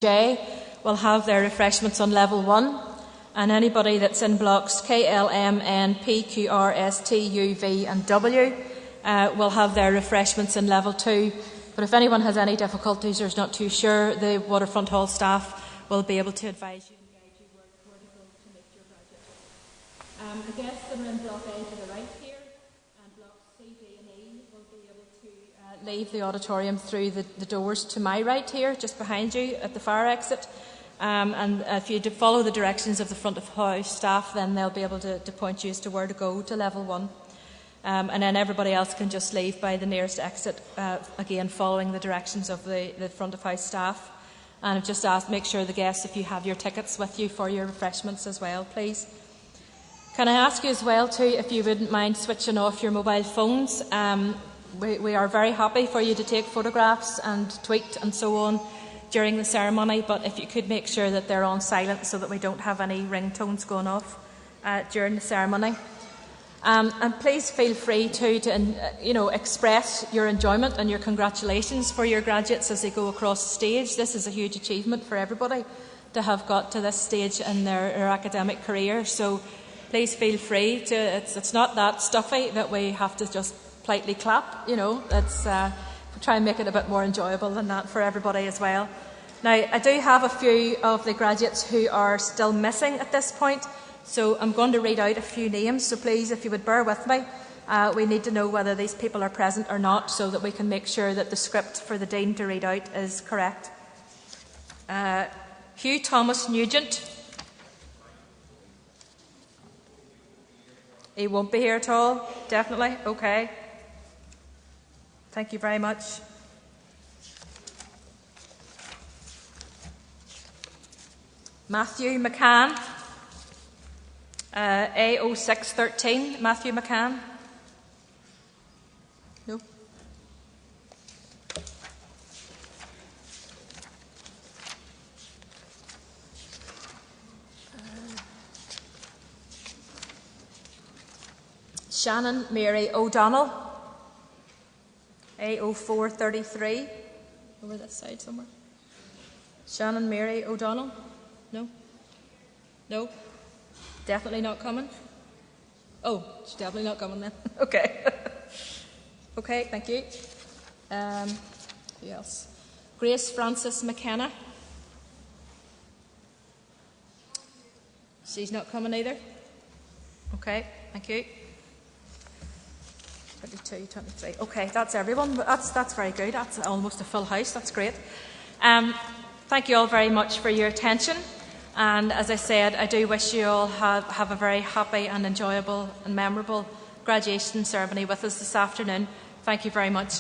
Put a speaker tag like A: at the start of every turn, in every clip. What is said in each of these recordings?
A: J will have their refreshments on level 1, and anybody that's in blocks K, L, M, N, P, Q, R, S, T, U, V and W will have their refreshments in level 2. But if anyone has any difficulties or is not too sure, the Waterfront Hall staff will be able to advise you and guide you where to go to meet your graduate. The guests that are in block A to the right here, and blocks C, D and E will be able to leave the auditorium through the doors to my right here, just behind you at the fire exit. And if you follow the directions of the front of house staff, then they'll be able to point you as to where to go to level 1. And then everybody else can just leave by the nearest exit, again following the directions of the front of house staff. And I've just asked, make sure the guests, if you have your tickets with you for your refreshments as well, please. Can I ask you as well too, if you wouldn't mind switching off your mobile phones? We are very happy for you to take photographs and tweet and so on during the ceremony, but if you could make sure that they're on silent so that we don't have any ringtones going off during the ceremony. And please feel free to express your enjoyment and your congratulations for your graduates as they go across the stage. This is a huge achievement for everybody to have got to this stage in their academic career. So please feel free to. It's not that stuffy that we have to just politely clap. Let's try and make it a bit more enjoyable than that for everybody as well. Now, I do have a few of the graduates who are still missing at this point. So I'm going to read out a few names, so please, if you would bear with me, we need to know whether these people are present or not so that we can make sure that the script for the Dean to read out is correct. Hugh Thomas Nugent. He won't be here at all, definitely? Okay. Thank you very much. Matthew McCann. A0613, Matthew McCann. No. Shannon Mary O'Donnell. A0433. Over this side somewhere. Shannon Mary O'Donnell. No. No. Definitely not coming? Oh, she's definitely not coming then. Okay. Okay, thank you. Who else? Grace Frances McKenna. She's not coming either. Okay, thank you. 22, 23. Okay, that's everyone. That's very good. That's almost a full house. That's great. Thank you all very much for your attention. And as I said, I do wish you all have a very happy and enjoyable and memorable graduation ceremony with us this afternoon. Thank you very much.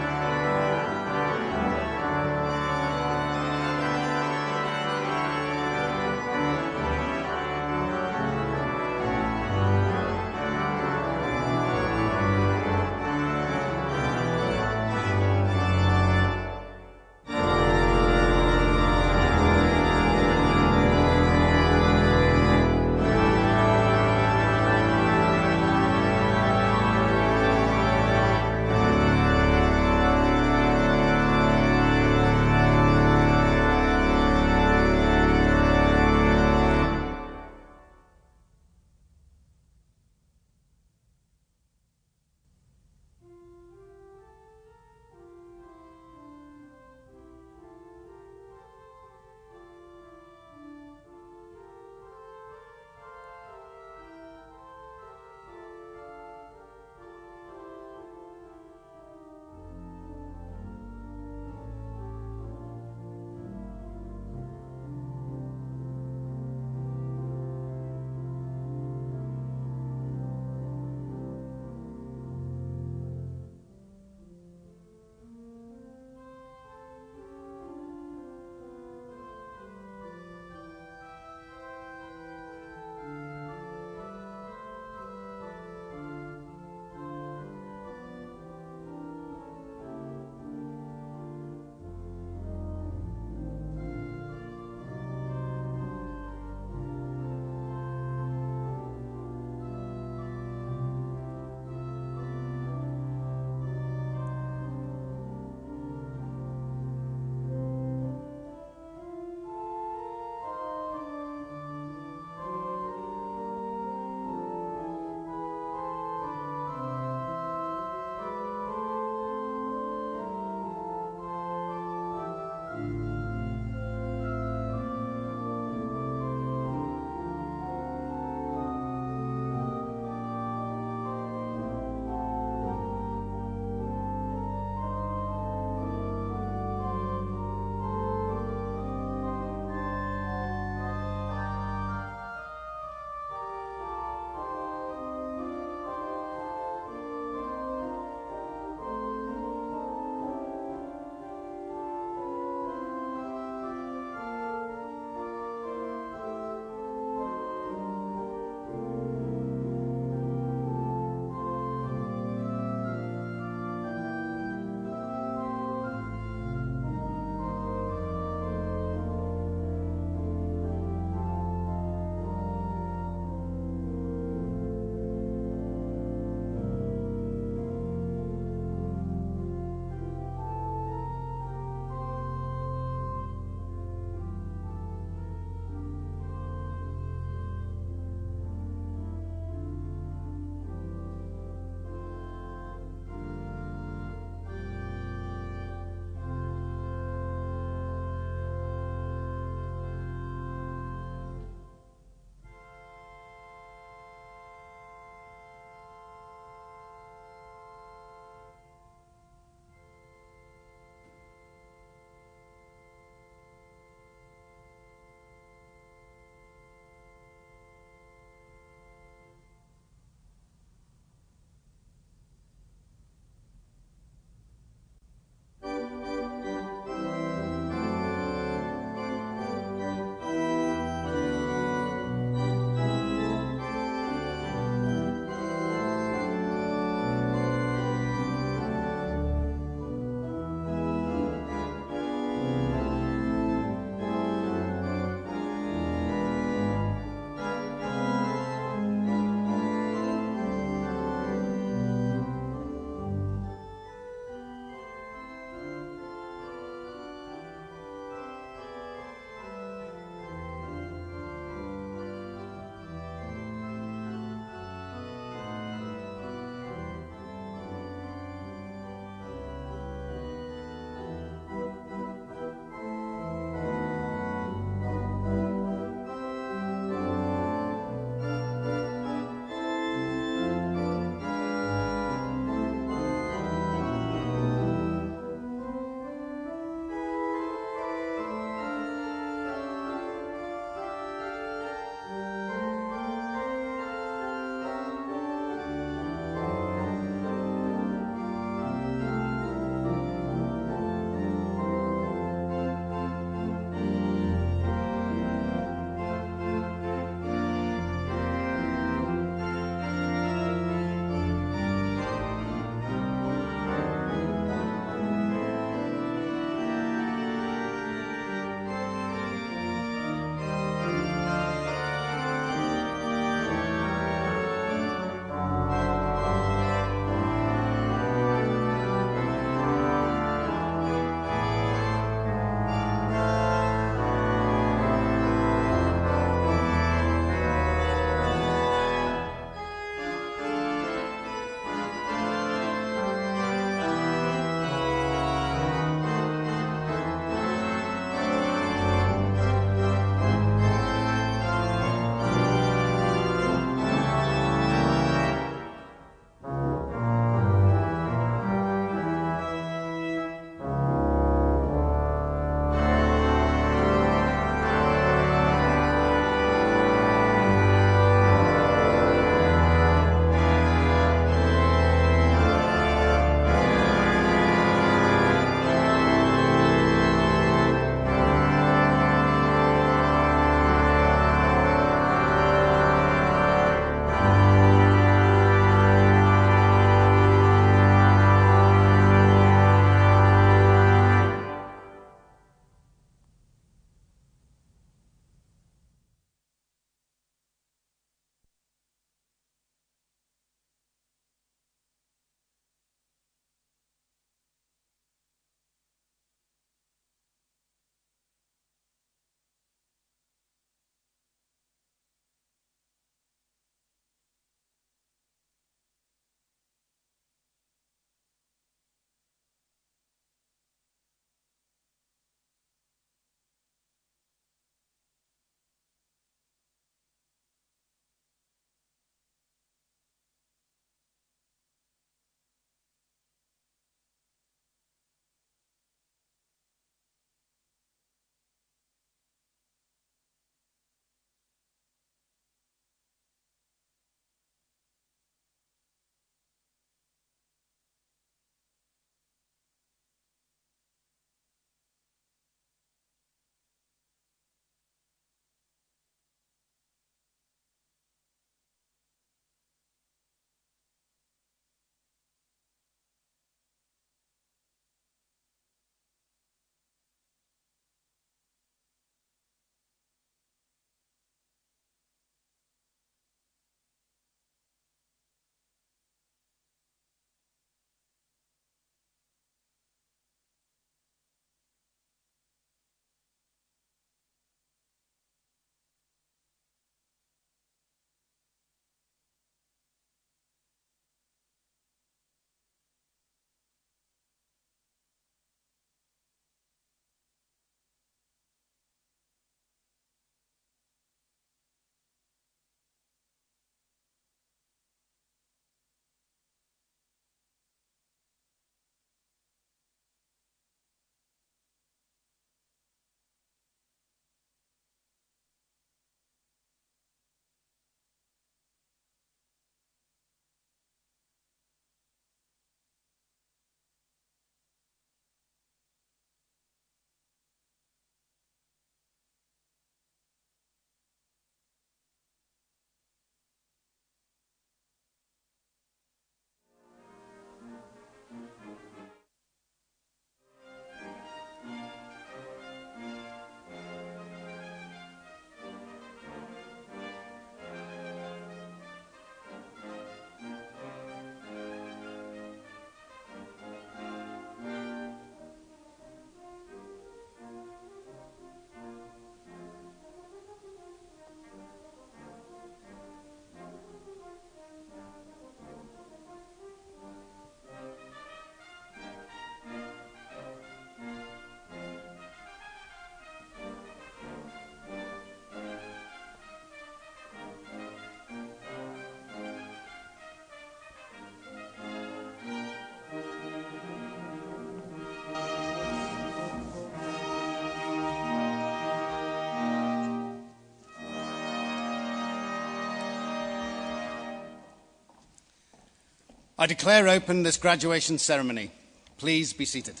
B: I declare open this graduation ceremony. Please be seated.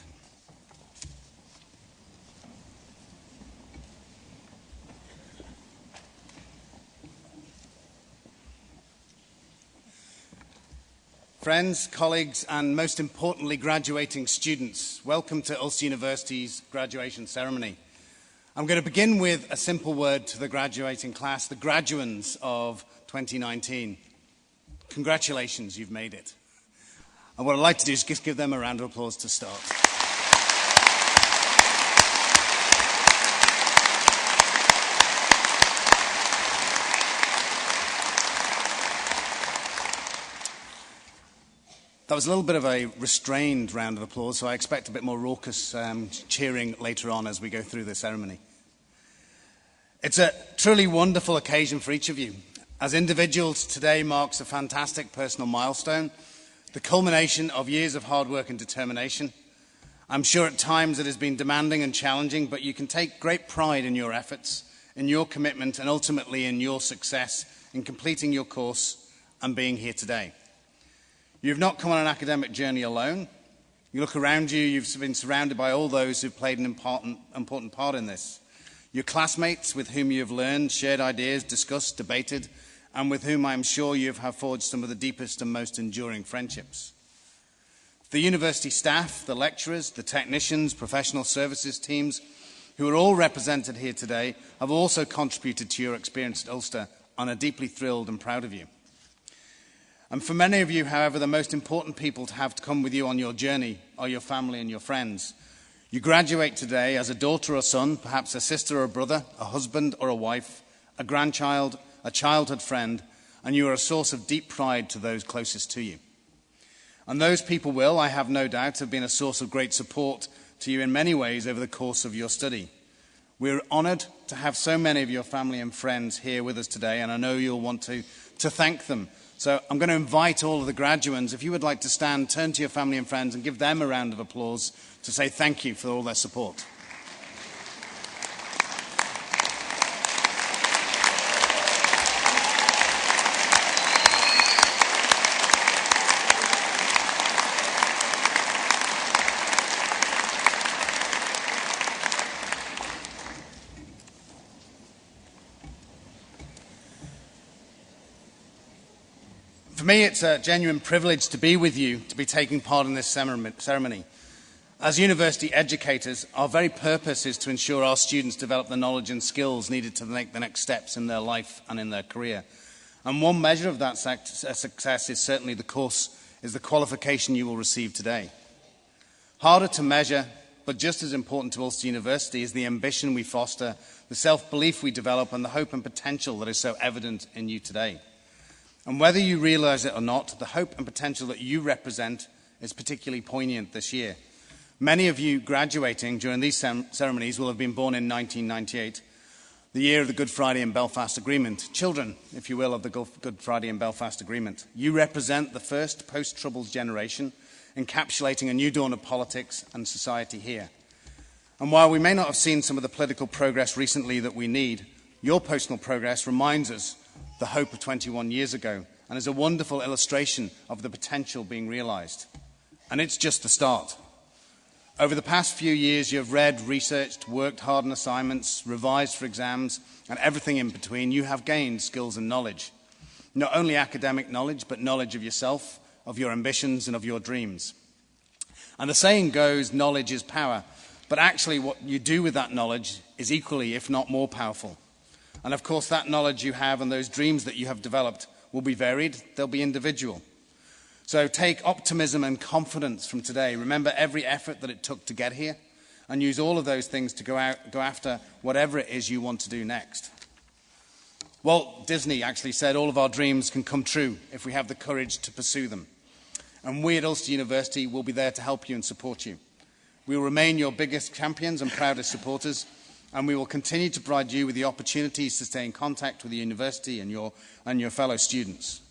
B: Friends, colleagues, and most importantly, graduating students, welcome to Ulster University's graduation ceremony. I'm going to begin with a simple word to the graduating class, the graduands of 2019. Congratulations, you've made it. And what I'd like to do is just give them a round of applause to start. That was a little bit of a restrained round of applause, so I expect a bit more raucous cheering later on as we go through the ceremony. It's a truly wonderful occasion for each of you. As individuals, today marks a fantastic personal milestone, the culmination of years of hard work and determination. I'm sure at times it has been demanding and challenging, but you can take great pride in your efforts, in your commitment, and ultimately in your success in completing your course and being here today. You've not come on an academic journey alone. You look around you, you've been surrounded by all those who've played an important part in this. Your classmates with whom you have learned, shared ideas, discussed, debated, and with whom I am sure you have forged some of the deepest and most enduring friendships. The university staff, the lecturers, the technicians, professional services teams, who are all represented here today, have also contributed to your experience at Ulster, and are deeply thrilled and proud of you. And for many of you, however, the most important people to have to come with you on your journey are your family and your friends. You graduate today as a daughter or son, perhaps a sister or a brother, a husband or a wife, a grandchild, a childhood friend, and you are a source of deep pride to those closest to you. And those people will, I have no doubt, have been a source of great support to you in many ways over the course of your study. We're honoured to have so many of your family and friends here with us today, and I know you'll want to thank them. So I'm going to invite all of the graduands, if you would like to stand, turn to your family and friends and give them a round of applause to say thank you for all their support. For me, it's a genuine privilege to be with you, to be taking part in this ceremony. As university educators, our very purpose is to ensure our students develop the knowledge and skills needed to make the next steps in their life and in their career. And one measure of that success is certainly the qualification you will receive today. Harder to measure, but just as important to Ulster University, is the ambition we foster, the self-belief we develop, and the hope and potential that is so evident in you today. And whether you realise it or not, the hope and potential that you represent is particularly poignant this year. Many of you graduating during these ceremonies will have been born in 1998, the year of the Good Friday and Belfast Agreement. Children, if you will, of the Good Friday and Belfast Agreement. You represent the first post-Troubles generation, encapsulating a new dawn of politics and society here. And while we may not have seen some of the political progress recently that we need, your personal progress reminds us the hope of 21 years ago, and is a wonderful illustration of the potential being realised. And it's just the start. Over the past few years, you have read, researched, worked hard on assignments, revised for exams, and everything in between. You have gained skills and knowledge. Not only academic knowledge, but knowledge of yourself, of your ambitions, and of your dreams. And the saying goes, knowledge is power. But actually, what you do with that knowledge is equally, if not more, powerful. And of course, that knowledge you have and those dreams that you have developed will be varied, they'll be individual. So take optimism and confidence from today. Remember every effort that it took to get here, and use all of those things to go after whatever it is you want to do next. Walt Disney actually said all of our dreams can come true if we have the courage to pursue them. And we at Ulster University will be there to help you and support you. We will remain your biggest champions and proudest supporters, and we will continue to provide you with the opportunities to stay in contact with the university and your fellow students.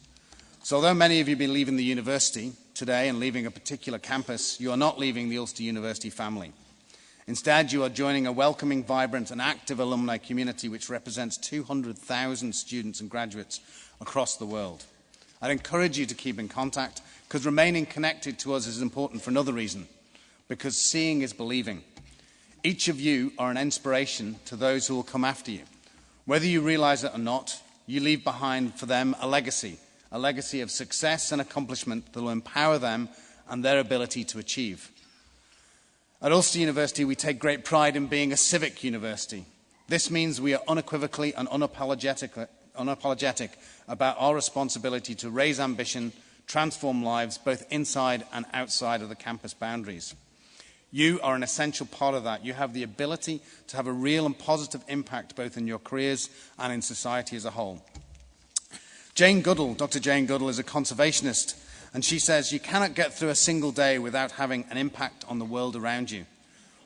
B: So although many of you have been leaving the university today and leaving a particular campus, you are not leaving the Ulster University family. Instead, you are joining a welcoming, vibrant and active alumni community which represents 200,000 students and graduates across the world. I'd encourage you to keep in contact, because remaining connected to us is important for another reason, because seeing is believing. Each of you are an inspiration to those who will come after you. Whether you realize it or not, you leave behind for them a legacy of success and accomplishment that will empower them and their ability to achieve. At Ulster University, we take great pride in being a civic university. This means we are unequivocally and unapologetic about our responsibility to raise ambition, transform lives, both inside and outside of the campus boundaries. You are an essential part of that. You have the ability to have a real and positive impact both in your careers and in society as a whole. Dr. Jane Goodall is a conservationist, and she says you cannot get through a single day without having an impact on the world around you.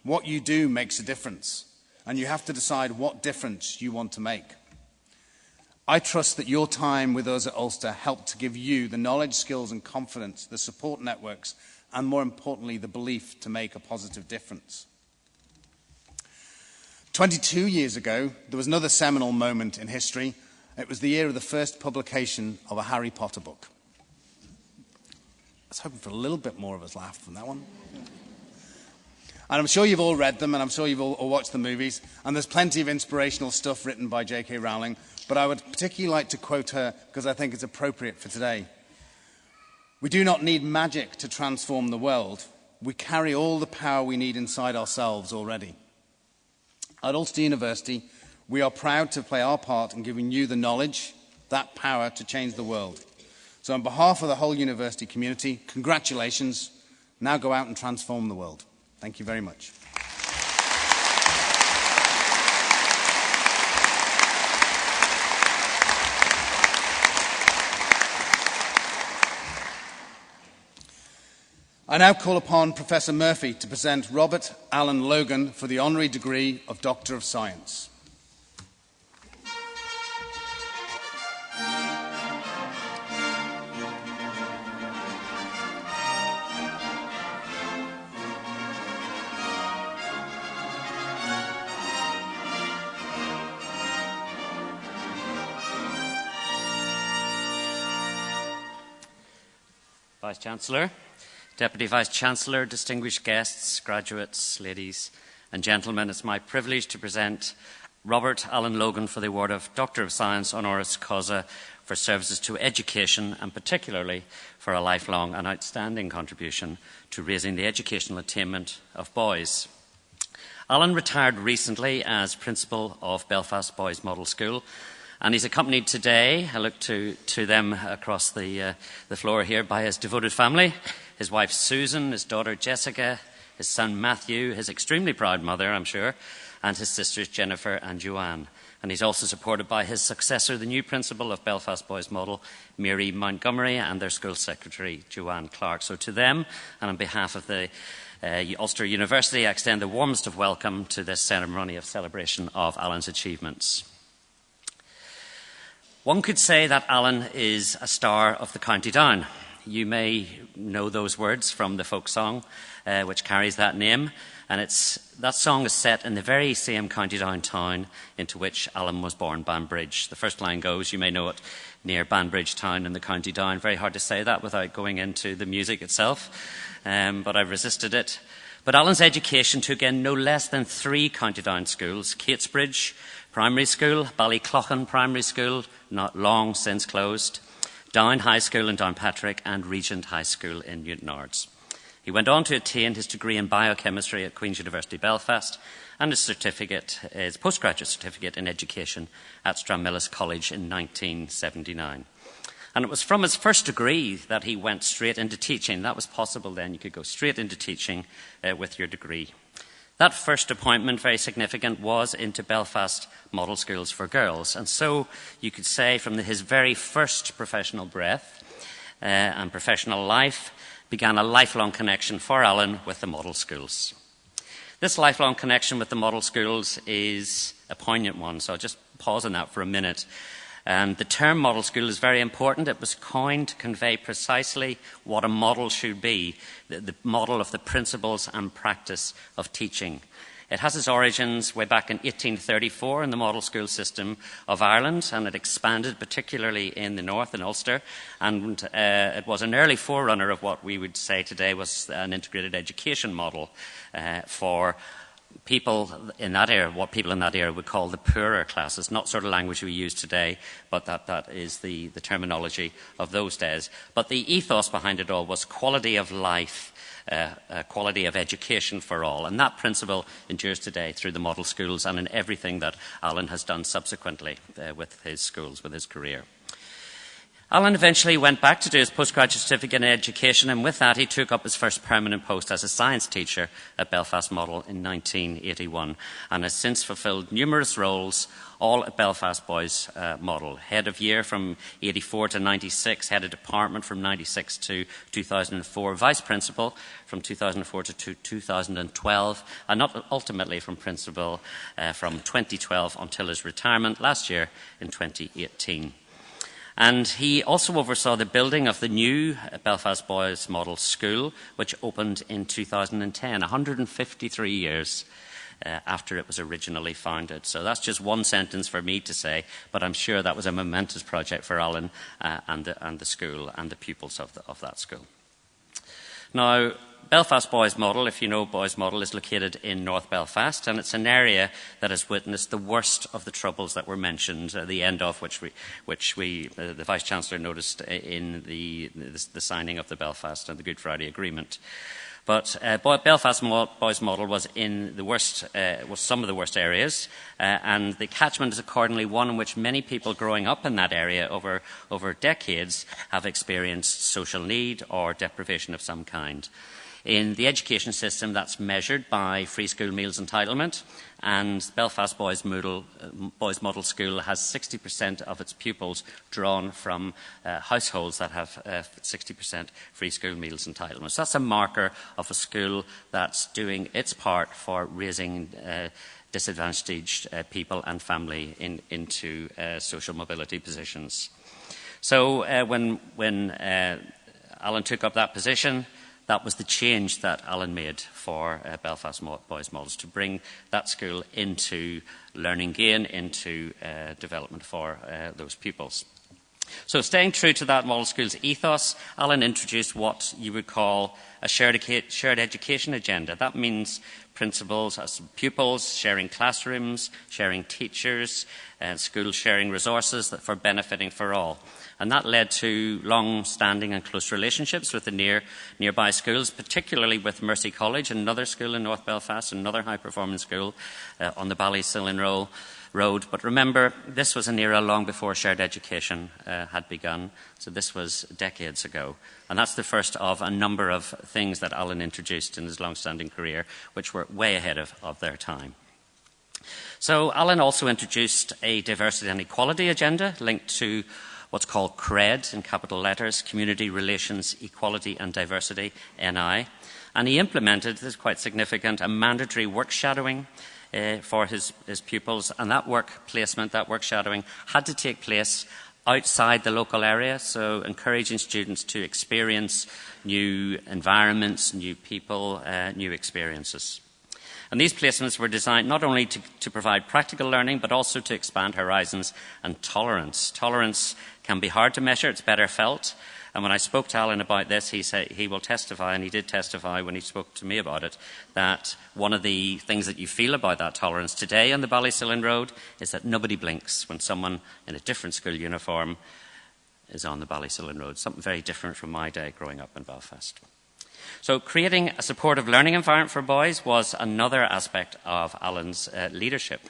B: What you do makes a difference, and you have to decide what difference you want to make. I trust that your time with us at Ulster helped to give you the knowledge, skills and confidence, the support networks, and more importantly, the belief to make a positive difference. 22 years ago, there was another seminal moment in history. It was the year of the first publication of a Harry Potter book. I was hoping for a little bit more of us laugh from that one. And I'm sure you've all read them, and I'm sure you've all watched the movies, and there's plenty of inspirational stuff written by J.K. Rowling, but I would particularly like to quote her because I think it's appropriate for today. We do not need magic to transform the world. We carry all the power we need inside ourselves already. At Ulster University, we are proud to play our part in giving you the knowledge, that power to change the world. So on behalf of the whole university community, congratulations. Now go out and transform the world. Thank you very much. I now call upon Professor Murphy to present Robert Allen Logan for the honorary degree of Doctor of Science.
C: Vice-Chancellor, Deputy Vice-Chancellor, distinguished guests, graduates, ladies and gentlemen, it's my privilege to present Robert Allen Logan for the award of Doctor of Science honoris causa for services to education and particularly for a lifelong and outstanding contribution to raising the educational attainment of boys. Allen retired recently as Principal of Belfast Boys Model School, and he's accompanied today, I look to them across the floor here, by his devoted family, his wife Susan, his daughter Jessica, his son Matthew, his extremely proud mother, I'm sure, and his sisters Jennifer and Joanne. And he's also supported by his successor, the new principal of Belfast Boys Model, Mary Montgomery, and their school secretary, Joanne Clark. So to them, and on behalf of the Ulster University, I extend the warmest of welcome to this ceremony of celebration of Alan's achievements. One could say that Alan is a star of the County Down. You may know those words from the folk song, which carries that name. And that song is set in the very same County Down town into which Alan was born, Banbridge. The first line goes, you may know it, near Banbridge town in the County Down. Very hard to say that without going into the music itself, but I resisted it. But Alan's education took in no less than 3 County Down schools: Catesbridge Primary School, Ballycloughan Primary School, not long since closed, Down High School in Downpatrick, and Regent High School in Newtownards. He went on to attain his degree in biochemistry at Queen's University Belfast and his postgraduate certificate in education at Stranmillis College in 1979. And it was from his first degree that he went straight into teaching. That was possible then. You could go straight into teaching with your degree. That first appointment, very significant, was into Belfast Model Schools for Girls. And so you could say from his very first professional breath and professional life began a lifelong connection for Alan with the model schools. This lifelong connection with the model schools is a poignant one, so I'll just pause on that for a minute. And the term model school is very important. It was coined to convey precisely what a model should be, the model of the principles and practice of teaching. It has its origins way back in 1834 in the model school system of Ireland, and it expanded particularly in the north, in Ulster, and it was an early forerunner of what we would say today was an integrated education model for people in that era, what people in that era would call the poorer classes, not sort of language we use today, but that is the terminology of those days. But the ethos behind it all was quality of life, quality of education for all. And that principle endures today through the model schools and in everything that Alan has done subsequently with his schools, with his career. Alan eventually went back to do his postgraduate certificate in education, and with that he took up his first permanent post as a science teacher at Belfast Model in 1981, and has since fulfilled numerous roles, all at Belfast Boys Model. Head of year from 84 to 96, head of department from 96 to 2004, vice principal from 2004 to 2012, and not ultimately from principal from 2012 until his retirement last year in 2018. And he also oversaw the building of the new Belfast Boys Model School, which opened in 2010, 153 years after it was originally founded. So that's just one sentence for me to say, but I'm sure that was a momentous project for Alan and the school and the pupils of that school. Now, Belfast Boys Model, if you know Boys Model, is located in North Belfast, and it's an area that has witnessed the worst of the troubles that were mentioned, the end of which the Vice-Chancellor noticed in the signing of the Belfast and the Good Friday Agreement. But Belfast Boys Model was in the worst, was some of the worst areas, and the catchment is accordingly one in which many people growing up in that area over decades have experienced social need or deprivation of some kind. In the education system, that's measured by free school meals entitlement, and Belfast Boys Model School has 60% of its pupils drawn from households that have 60% free school meals entitlement. So that's a marker of a school that's doing its part for raising disadvantaged people and family into social mobility positions. So when Alan took up that position, that was the change that Alan made for Belfast Boys Models, to bring that school into learning gain, into development for those pupils. So staying true to that model school's ethos, Alan introduced what you would call a shared education agenda. That means principals as pupils sharing classrooms, sharing teachers, and schools sharing resources for benefiting for all. And that led to long-standing and close relationships with the nearby schools, particularly with Mercy College, another school in North Belfast, another high-performing school on the Ballysillan Road. But remember, this was an era long before shared education had begun, so this was decades ago. And that's the first of a number of things that Alan introduced in his long-standing career, which were way ahead of their time. So Alan also introduced a diversity and equality agenda linked to what's called CRED in capital letters, Community Relations, Equality and Diversity, NI. And he implemented, this is quite significant, a mandatory work shadowing for his pupils. And that work placement, that work shadowing, had to take place outside the local area, so encouraging students to experience new environments, new people, new experiences. And these placements were designed not only to provide practical learning, but also to expand horizons and tolerance. Tolerance can be hard to measure, it's better felt. And when I spoke to Alan about this, he said he will testify, and he did testify when he spoke to me about it, that one of the things that you feel about that tolerance today on the Ballysillan Road is that nobody blinks when someone in a different school uniform is on the Ballysillan Road. Something very different from my day growing up in Belfast. So creating a supportive learning environment for boys was another aspect of Alan's leadership.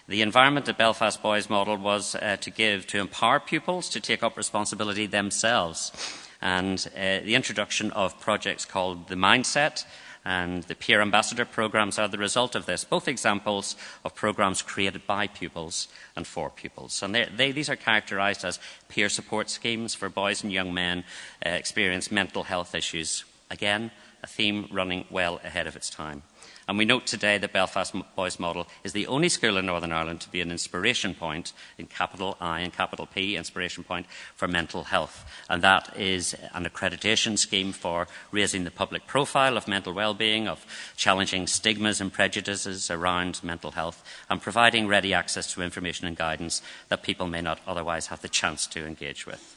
C: The environment at Belfast Boys Model was to empower pupils to take up responsibility themselves. And the introduction of projects called The Mindset and the Peer Ambassador programs are the result of this, both examples of programs created by pupils and for pupils. And these are characterised as peer support schemes for boys and young men experience mental health issues. Again, a theme running well ahead of its time. And we note today that Belfast Boys Model is the only school in Northern Ireland to be an inspiration point, in capital I and capital P, inspiration point for mental health. And that is an accreditation scheme for raising the public profile of mental well-being, of challenging stigmas and prejudices around mental health, and providing ready access to information and guidance that people may not otherwise have the chance to engage with.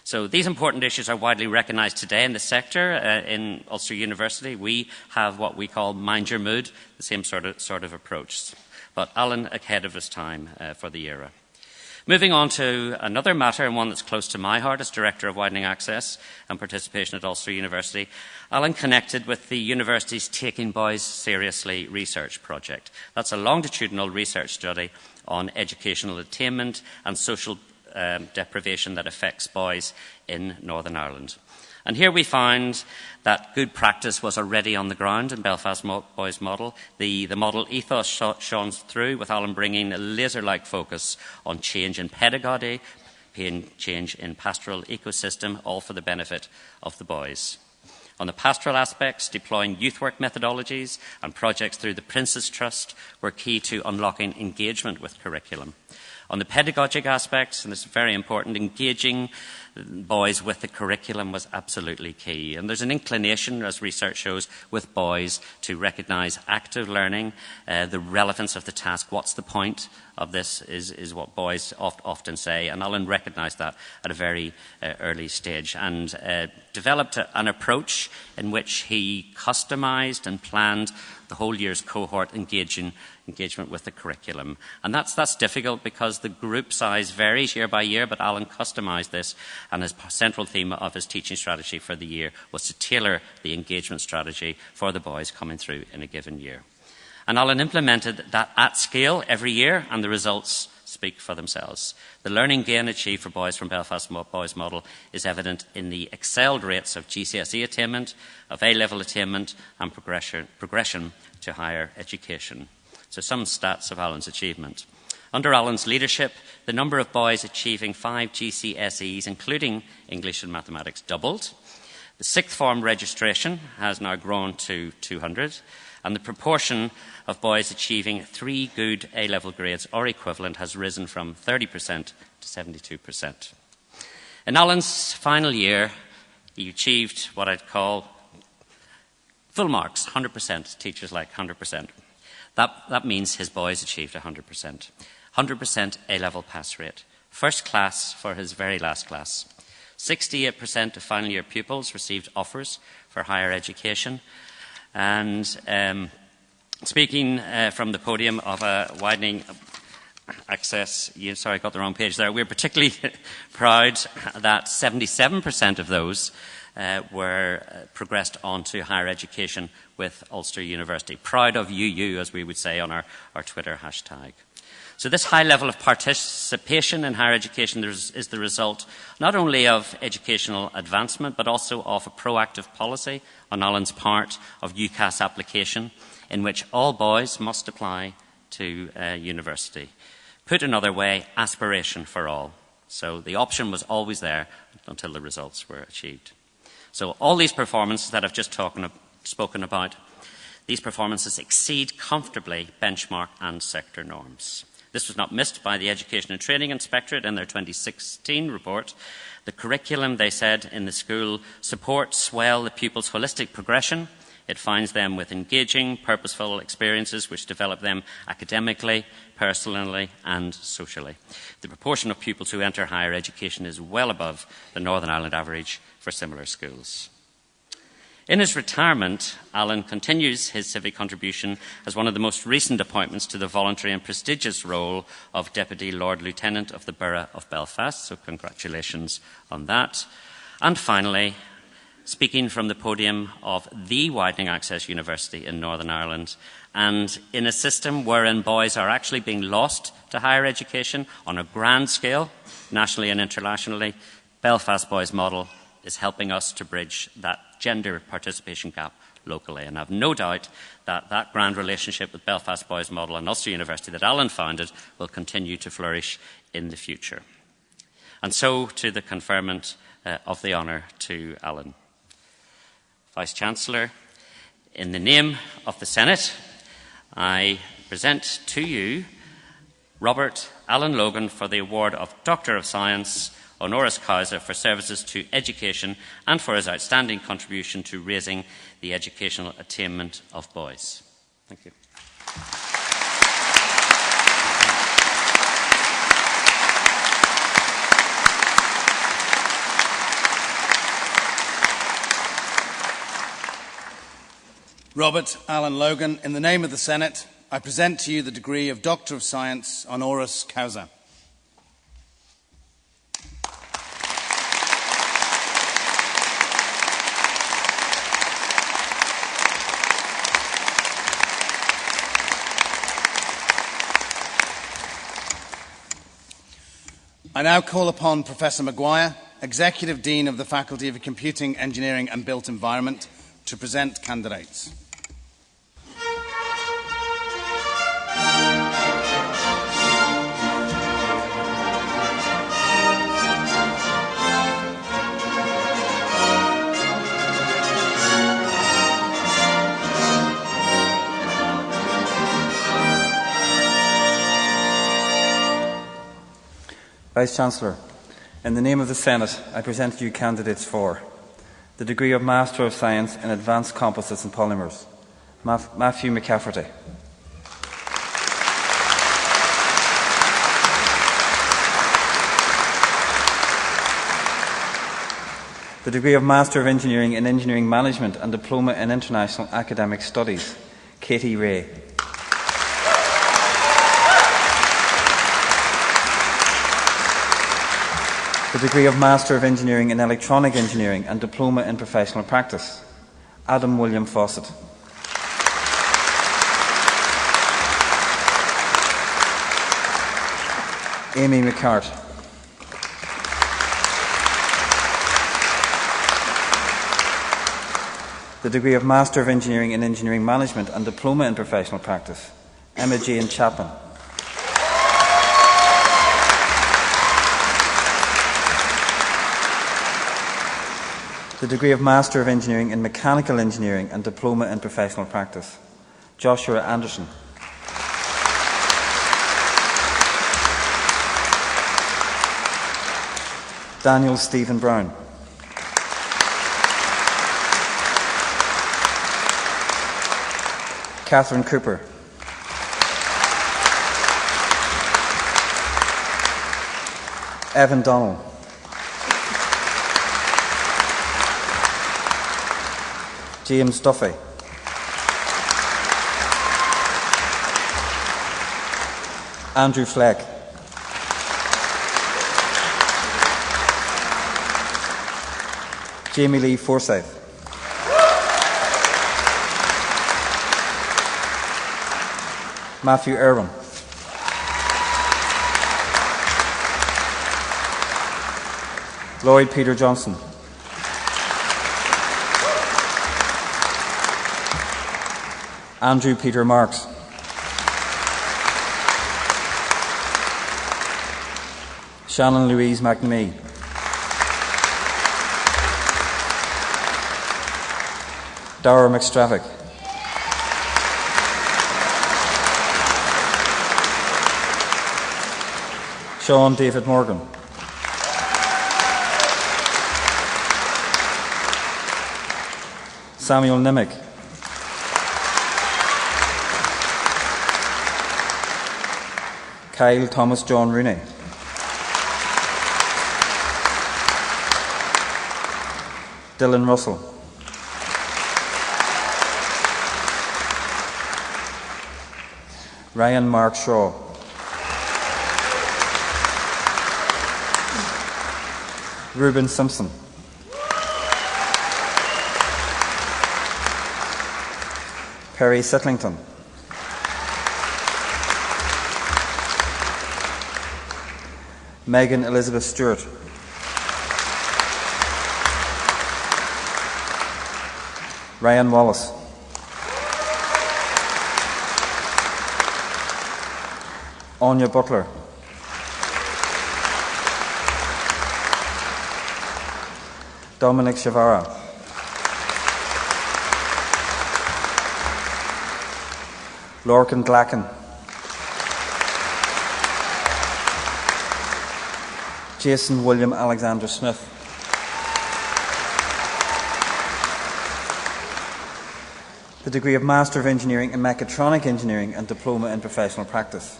C: So these important issues are widely recognised today in the sector. In Ulster University, we have what we call Mind Your Mood, the same sort of approach. But Alan ahead of his time for the era. Moving on to another matter, and one that's close to my heart as Director of Widening Access and Participation at Ulster University, Alan connected with the university's Taking Boys Seriously research project. That's a longitudinal research study on educational attainment and social deprivation that affects boys in Northern Ireland. And here we find that good practice was already on the ground in Belfast Boys Model. The model ethos shines through, with Alan bringing a laser-like focus on change in pedagogy, change in pastoral ecosystem, all for the benefit of the boys. On the pastoral aspects, deploying youth work methodologies and projects through the Prince's Trust were key to unlocking engagement with curriculum. On the pedagogic aspects, and this is very important, engaging boys with the curriculum was absolutely key. And there's an inclination, as research shows, with boys to recognise active learning, the relevance of the task. What's the point of this is what boys often say. And Alan recognised that at a very early stage and developed an approach in which he customised and planned the whole year's cohort engagement with the curriculum. And that's difficult because the group size varies year by year, but Alan customised this, and his central theme of his teaching strategy for the year was to tailor the engagement strategy for the boys coming through in a given year. And Alan implemented that at scale every year, and the results speak for themselves. The learning gain achieved for boys from Belfast Boys Model is evident in the excelled rates of GCSE attainment, of A-level attainment, and progression to higher education. So some stats of Alan's achievement. Under Alan's leadership, the number of boys achieving 5 GCSEs, including English and mathematics, doubled. The sixth form registration has now grown to 200, and the proportion of boys achieving 3 good A-level grades or equivalent has risen from 30% to 72%. In Alan's final year, he achieved what I'd call full marks, 100%. Teachers like 100%. That means his boys achieved 100%. 100% A-level pass rate. First class for his very last class. 68% of final year pupils received offers for higher education. And speaking from the podium of a widening access, sorry, I got the wrong page there. We're particularly proud that 77% of those were progressed on to higher education with Ulster University. Proud of you, as we would say on our Twitter hashtag. So this high level of participation in higher education is the result not only of educational advancement, but also of a proactive policy on Alan's part of UCAS application, in which all boys must apply to university. Put another way, aspiration for all. So the option was always there until the results were achieved. So all these performances that I've just spoken about, these performances exceed comfortably benchmark and sector norms. This was not missed by the Education and Training Inspectorate in their 2016 report. The curriculum, they said, in the school supports well the pupils' holistic progression. It finds them with engaging, purposeful experiences which develop them academically, personally and socially. The proportion of pupils who enter higher education is well above the Northern Ireland average for similar schools. In his retirement, Alan continues his civic contribution as one of the most recent appointments to the voluntary and prestigious role of Deputy Lord Lieutenant of the Borough of Belfast, so congratulations on that. And finally, speaking from the podium of the Widening Access University in Northern Ireland, and in a system wherein boys are actually being lost to higher education on a grand scale, nationally and internationally, Belfast Boys Model is helping us to bridge that gender participation gap locally. And I have no doubt that that grand relationship with Belfast Boys Model and Ulster University that Alan founded will continue to flourish in the future. And so to the conferment of the honour to Alan. Vice-Chancellor, in the name of the Senate, I present to you Robert Alan Logan for the award of Doctor of Science honoris causa for services to education and for his outstanding contribution to raising the educational attainment of boys. Thank you.
B: Robert Alan Logan, in the name of the Senate, I present to you the degree of Doctor of Science honoris causa. I now call upon Professor Maguire, Executive Dean of the Faculty of Computing, Engineering and Built Environment, to present candidates.
D: Vice-Chancellor, in the name of the Senate, I present to you candidates for the degree of Master of Science in Advanced Composites and Polymers, Matthew McCafferty. The degree of Master of Engineering in Engineering Management and Diploma in International Academic Studies, Katie Ray. The degree of Master of Engineering in Electronic Engineering and Diploma in Professional Practice, Adam William Fawcett. Amy McCart. The degree of Master of Engineering in Engineering Management and Diploma in Professional Practice, Emma Jane Chapman. The degree of Master of Engineering in Mechanical Engineering and Diploma in Professional Practice, Joshua Anderson. Daniel Stephen Brown. Catherine Cooper. Evan Donnell. James Duffy. Andrew Fleck. Jamie Lee Forsyth. Matthew Irwin. Lloyd Peter Johnson. Andrew Peter Marks. Shannon Louise McNamee. Dara McStravick. Sean David Morgan. Samuel Nimick. Kyle Thomas John Rooney. Dylan Russell. Ryan Mark Shaw. Reuben Simpson. Perry Sittlington. Megan Elizabeth Stewart. Ryan Wallace. Anya Butler. Dominic Shavara. Lorcan Glacken. Jason William Alexander Smith. The degree of Master of Engineering in Mechatronic Engineering and Diploma in Professional Practice.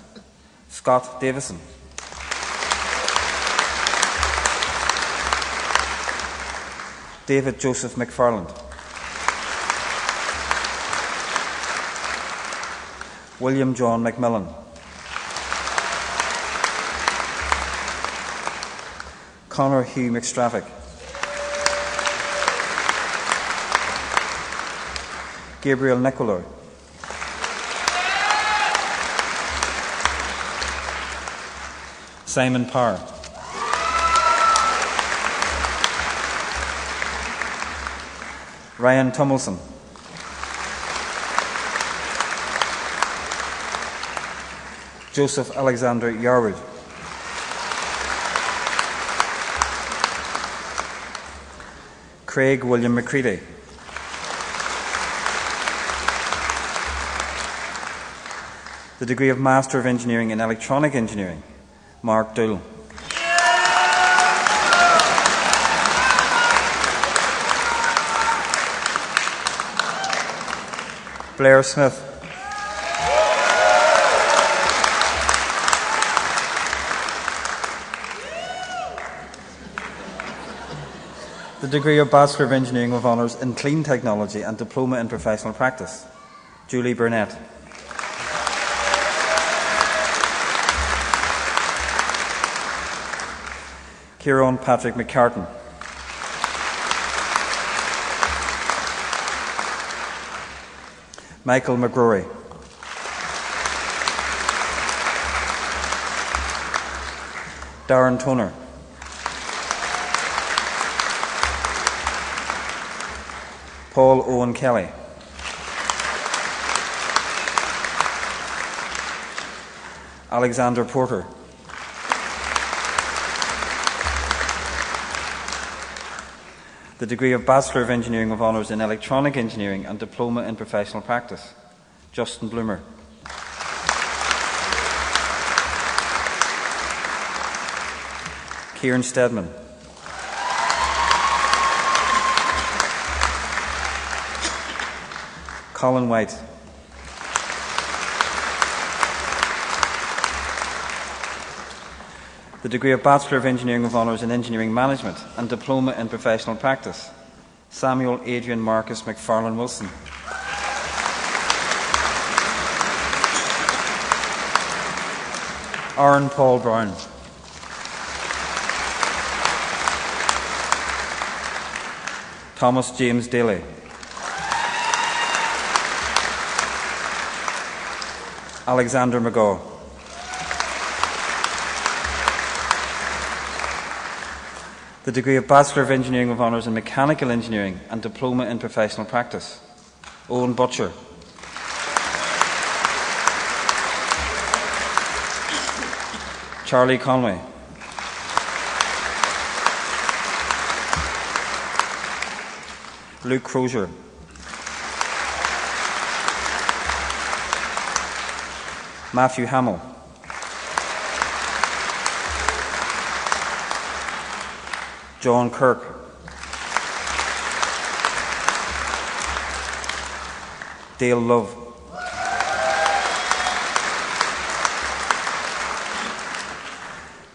D: Scott Davison. David Joseph McFarland. William John McMillan. Conor Hugh McStravick. Gabriel Nicolor. Simon Parr. Ryan Tummelson. Joseph Alexander Yarwood. Craig William McCready. The degree of Master of Engineering in Electronic Engineering, Mark Doyle. Blair Smith. The degree of Bachelor of Engineering with Honours in Clean Technology and Diploma in Professional Practice, Julie Burnett. Kieran Patrick McCartan. Michael McGrory. Darren Toner. Paul Owen Kelly. Alexander Porter. The degree of Bachelor of Engineering with Honours in Electronic Engineering and Diploma in Professional Practice, Justin Bloomer. Kieran Stedman. Colin White. The degree of Bachelor of Engineering with Honours in Engineering Management and Diploma in Professional Practice, Samuel Adrian Marcus McFarlane Wilson. Aaron Paul Brown. Thomas James Daly. Alexander McGaw. The degree of Bachelor of Engineering with Honours in Mechanical Engineering and Diploma in Professional Practice, Owen Butcher. Charlie Conway. Luke Crozier. Matthew Hamill. John Kirk. Dale Love.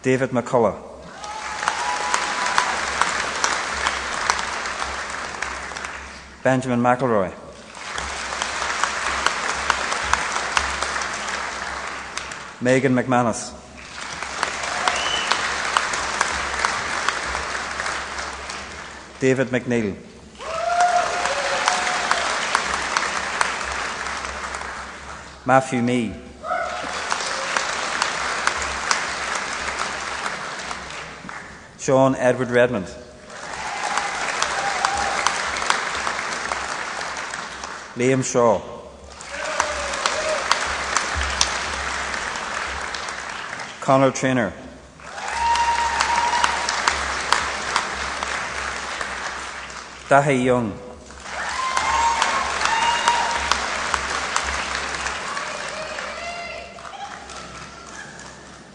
D: David McCullough. Benjamin McElroy. Megan McManus. David McNeil. Matthew Mee. Sean Edward Redmond. Liam Shaw. Conor Traynor. Dahi Young.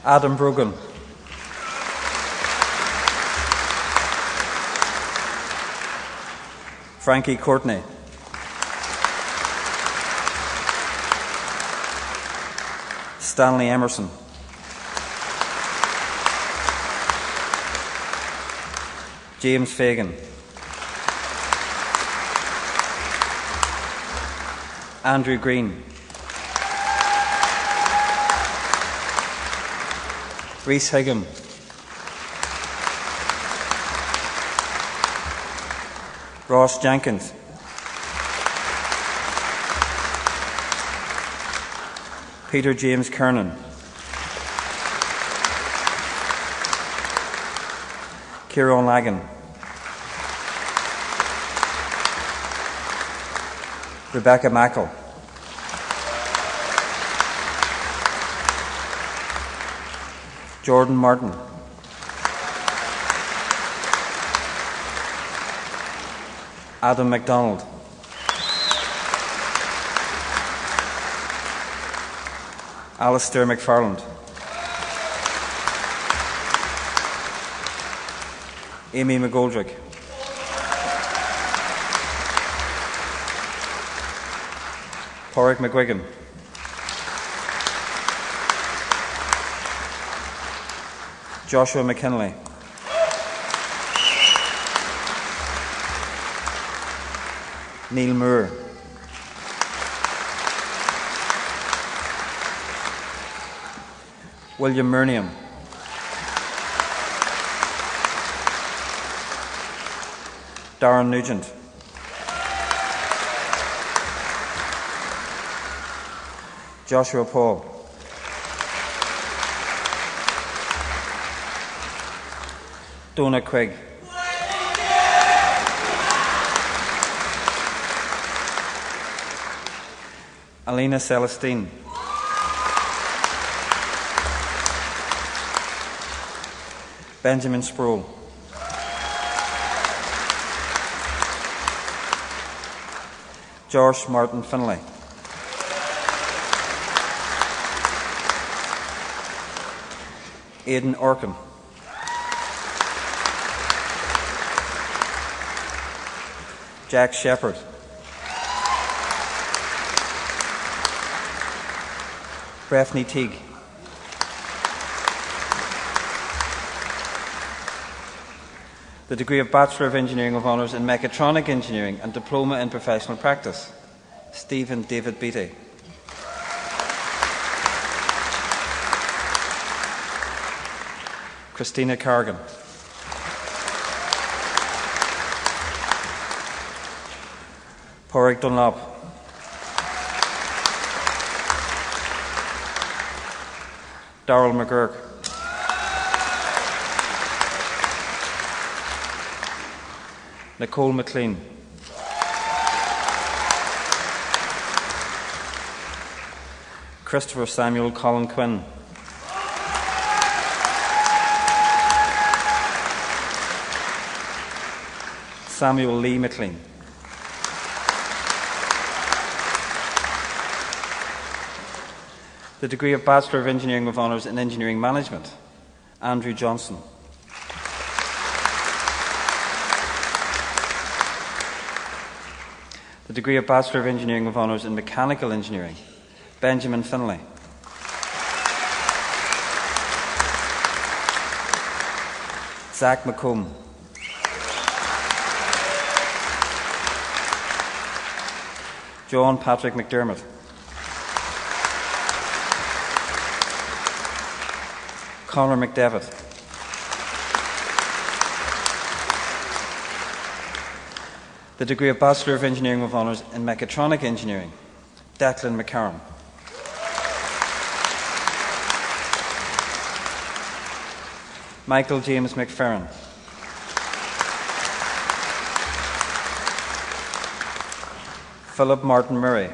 D: Adam Brogan. Frankie Courtney. Stanley Emerson. James Fagan. Andrew Green. Rhys Higham. Ross Jenkins. Peter James Kernan. Kieran Lagan. Rebecca Mackle. Jordan Martin. Adam MacDonald. Alistair McFarland. Amy McGoldrick. Porrick McGuigan. Joshua McKinley. Neil Moore. William Murniam. Darren Nugent. Joshua Paul. Donna Quigg. Alina Celestine. Benjamin Sproul. Josh Martin Finlay. Aidan Orkin. Jack Shepherd. Breffney Teague. The degree of Bachelor of Engineering with Honours in Mechatronic Engineering and Diploma in Professional Practice, Stephen David Beattie. Christina Cargan. Porrick Dunlop. Darrell McGurk. Nicole McLean. Christopher Samuel Colin Quinn. Samuel Lee McLean. The degree of Bachelor of Engineering with Honours in Engineering Management, Andrew Johnson. The degree of Bachelor of Engineering with Honours in Mechanical Engineering, Benjamin Finlay. Zach McComb. John Patrick McDermott. Conor McDevitt. The degree of Bachelor of Engineering with Honours in Mechatronic Engineering, Declan McCarran. Michael James McFerrin. Philip Martin Murray.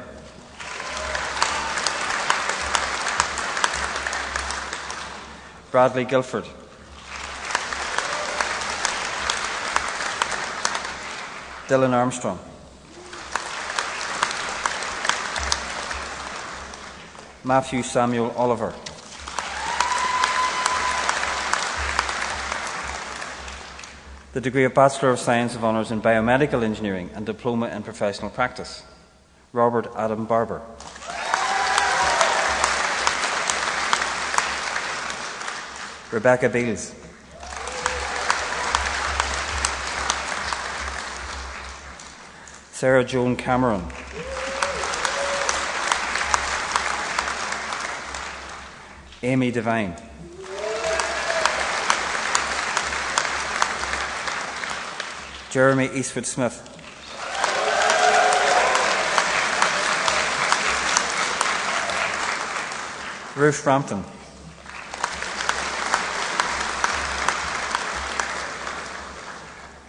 D: Bradley Guilford. Dylan Armstrong. Matthew Samuel Oliver. The degree of Bachelor of Science of Honours in Biomedical Engineering and Diploma in Professional Practice, Robert Adam Barber. Rebecca Beals. Sarah Joan Cameron. Amy Devine. Jeremy Eastwood Smith. Ruth Frampton.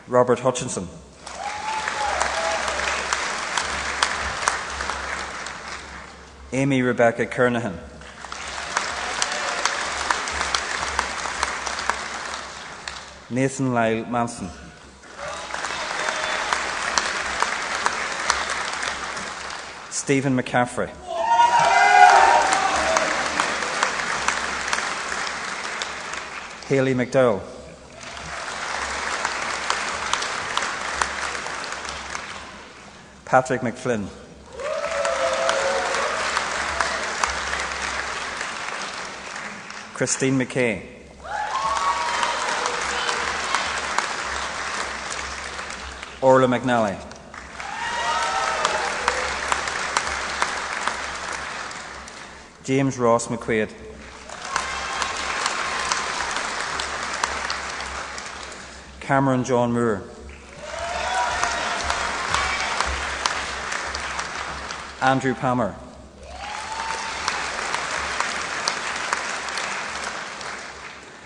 D: Robert Hutchinson. Amy Rebecca Kernahan. Nathan Lyle Manson. Stephen McCaffrey. Hayley McDowell. Patrick McFlynn. Christine McKay. Orla McNally. James Ross McQuaid. Cameron John Moore. Andrew Palmer.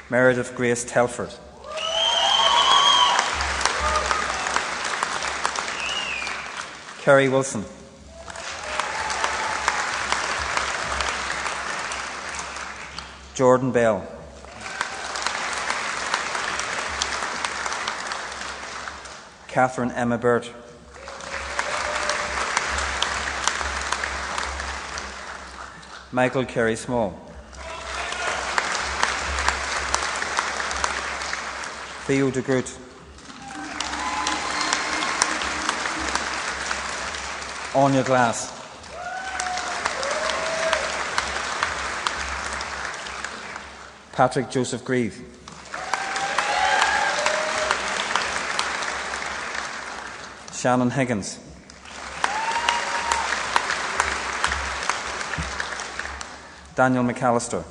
D: Meredith Grace Telford. Kerry Wilson. Jordan Bell. Catherine Emma Burt. Michael Kerry Small. Theo de Groot. Anya Glass. Patrick Joseph Grieve. Shannon Higgins. Daniel McAllister.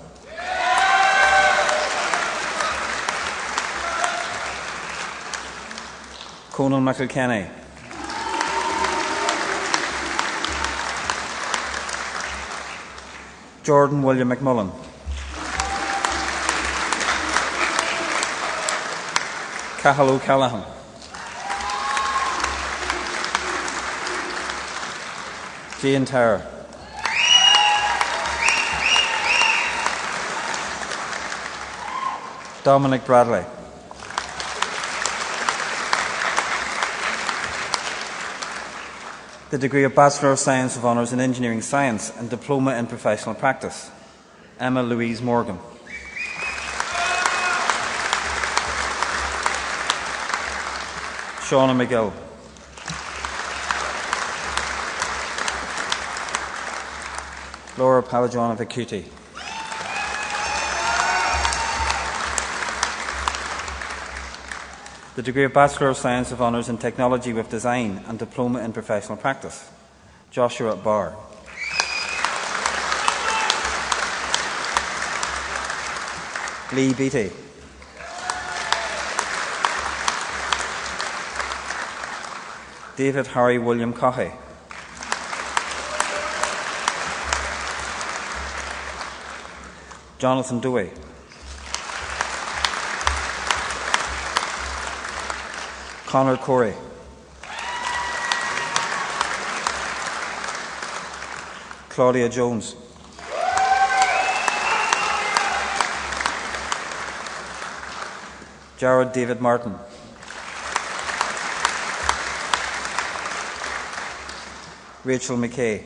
D: Conal McElkenny. Jordan William McMullen. Cathal O'Callaghan. Jane Tower. Dominic Bradley. The degree of Bachelor of Science of Honours in Engineering Science and Diploma in Professional Practice, Emma Louise Morgan. Shauna McGill. Laura Palagianovic-Cutie. The degree of Bachelor of Science of Honours in Technology with Design and Diploma in Professional Practice, Joshua Barr. Lee Beattie. David Harry William Cohey. Jonathan Dewey. Conor Corey. Claudia Jones. Jared David Martin. Rachel McKay.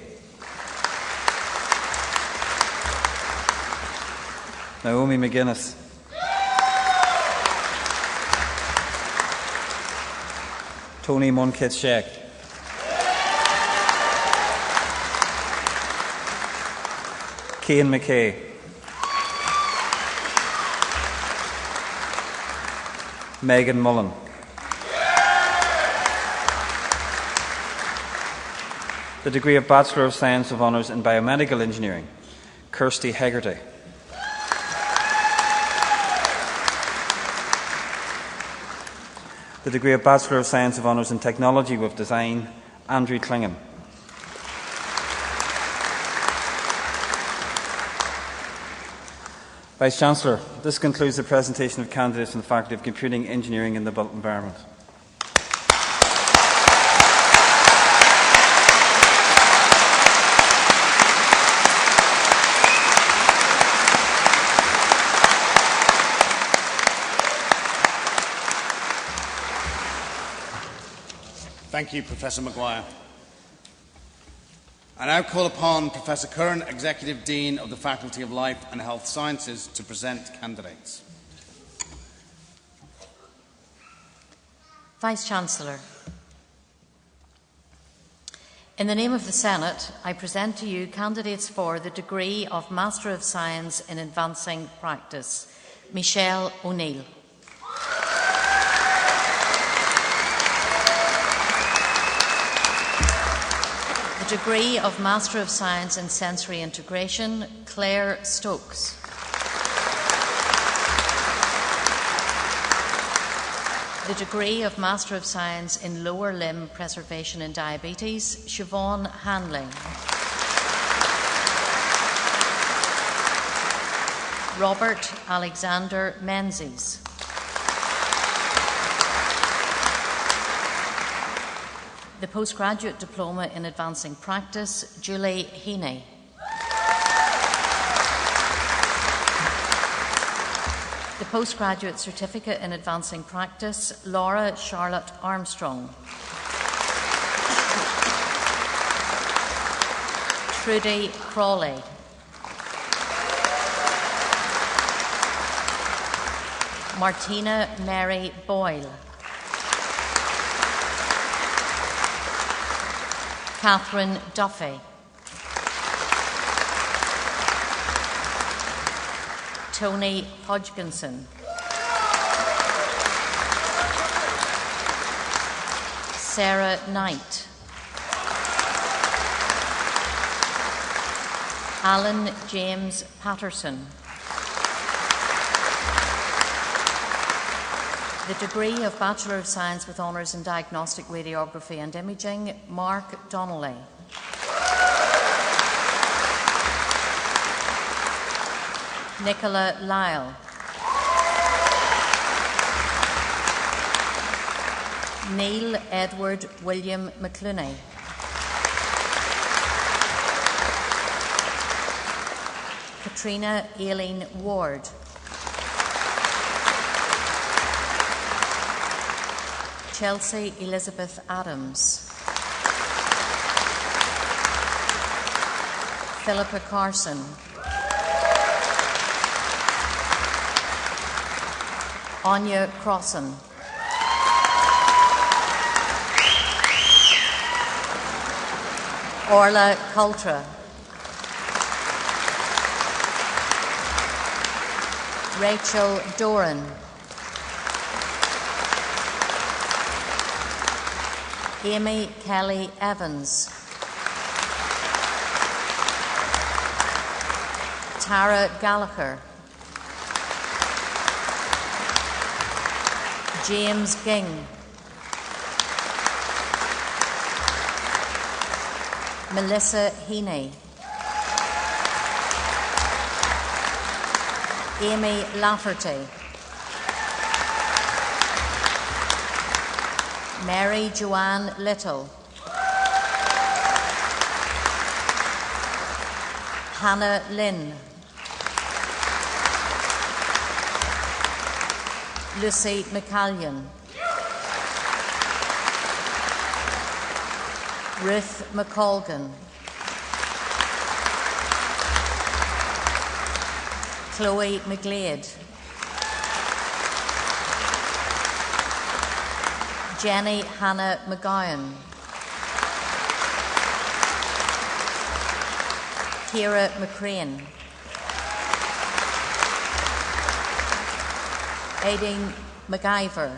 D: Naomi McGuinness. Tony Munkit Sheck. Cian McKay. Megan Mullen. The degree of Bachelor of Science with Honours in Biomedical Engineering, Kirsty Hegarty. The degree of Bachelor of Science with Honours in Technology with Design, Andrew Klingham. Vice-Chancellor, this concludes the presentation of candidates in the Faculty of Computing Engineering in the Built Environment.
B: Thank you, Professor Maguire. I now call upon Professor Curran, Executive Dean of the Faculty of Life and Health Sciences, to present candidates.
E: Vice-Chancellor, in the name of the Senate, I present to you candidates for the degree of Master of Science in Advancing Practice, Michelle O'Neill. The degree of Master of Science in Sensory Integration, Claire Stokes. The degree of Master of Science in Lower Limb Preservation in Diabetes, Siobhan Hanley. Robert Alexander Menzies. The Postgraduate Diploma in Advancing Practice, Julie Heaney. The Postgraduate Certificate in Advancing Practice, Laura Charlotte Armstrong. Trudy Crawley. Martina Mary Boyle. Catherine Duffy. Tony Hodgkinson. Sarah Knight. Alan James Patterson. The degree of Bachelor of Science with Honours in Diagnostic Radiography and Imaging, Mark Donnelly. Nicola Lyle. Neil Edward William McClooney. Katrina Aileen Ward. Chelsea Elizabeth Adams. Philippa Carson. Anya Crossan. Orla Coultra. Rachel Doran. Amy Kelly Evans. Tara Gallagher. James Ging. Melissa Heaney. Amy Lafferty. Mary Joanne Little. Hannah Lynn. Lucy McCallion. Ruth McColgan. Chloe McGlade. Jenny Hannah McGowan, Ciara McCrain, Aideen McIver,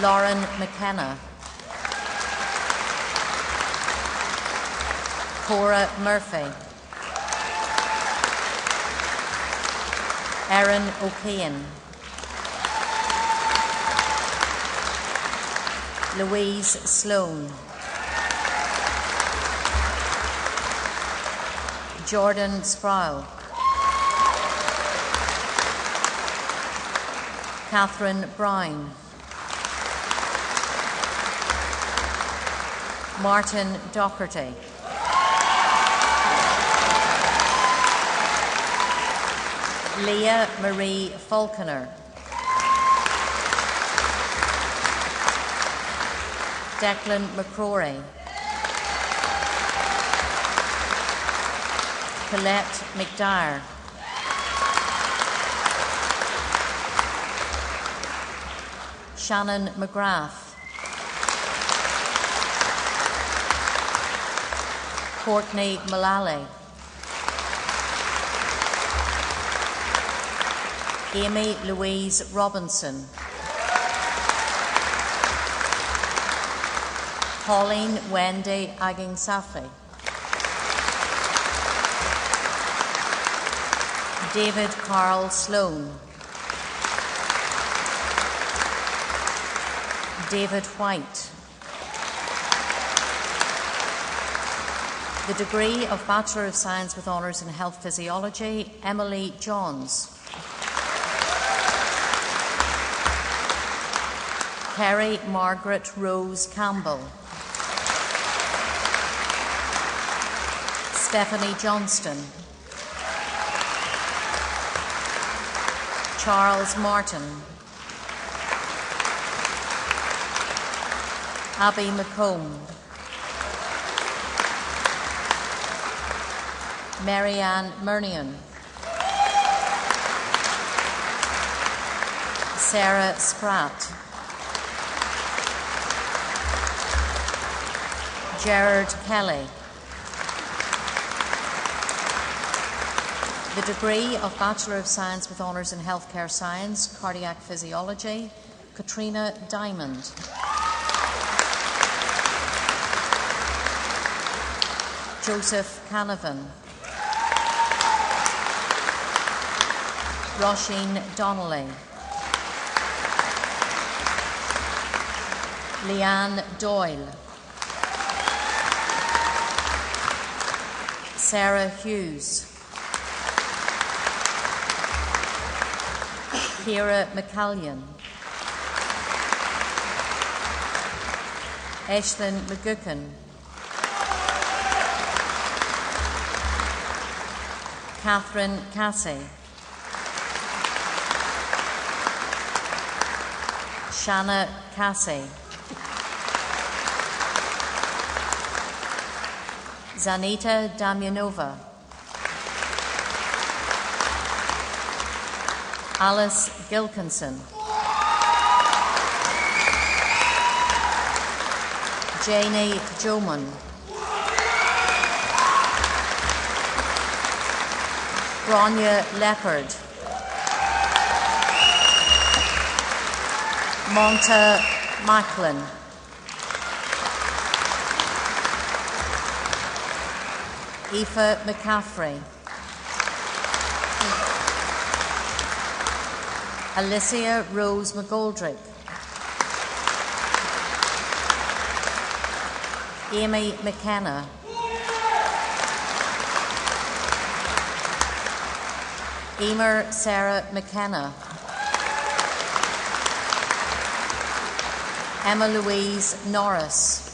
E: Lauren McKenna, Cora Murphy, Erin O'Kane, Louise Sloan, Jordan Sproul, Catherine Brown, Martin Docherty, Leah Marie Falconer, Declan McCrory, Colette McDyer, Shannon McGrath, Courtney Mullally, Amy Louise Robinson, Pauline Wendy Aging Safi, David Carl Sloan, David White. The degree of Bachelor of Science with Honours in Health Physiology, Emily Johns. Kerry Margaret Rose Campbell. Stephanie Johnston. Charles Martin. Abby McComb. Marianne Murnion. Sarah Spratt. Gerard Kelly. The degree of Bachelor of Science with Honours in Healthcare Science, Cardiac Physiology, Katrina Diamond. Joseph Canavan. Roisin Donnelly. Leanne Doyle. Sarah Hughes. Ciara McCallion. Aislinn McGuckin. Catherine Cassie. Shanna Cassie. Zanita Damyanova. Alice Gilkinson. Janie Joman. Bronya Leopard. Monta Macklin. Aoife McCaffrey. Alicia Rose McGoldrick. Amy McKenna. Emer Sarah McKenna. Emma Louise Norris.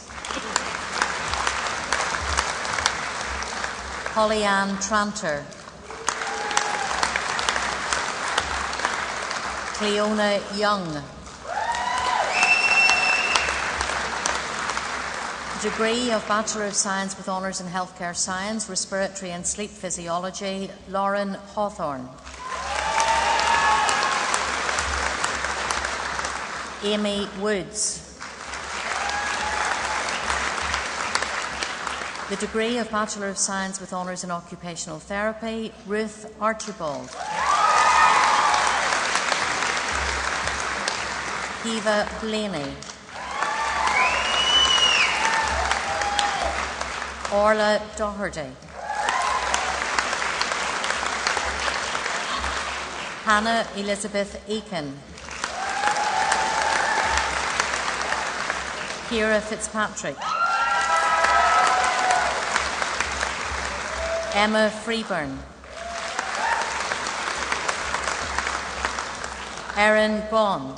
E: Holly-Ann Tranter. Cleona Young. Degree of Bachelor of Science with Honours in Healthcare Science, Respiratory and Sleep Physiology, Lauren Hawthorne. Amy Woods. The degree of Bachelor of Science with Honours in Occupational Therapy, Ruth Archibald. Eva Blaney. Orla Doherty. Hannah Elizabeth Eakin. Ciara Fitzpatrick. Emma Freeburn. Erin Bond.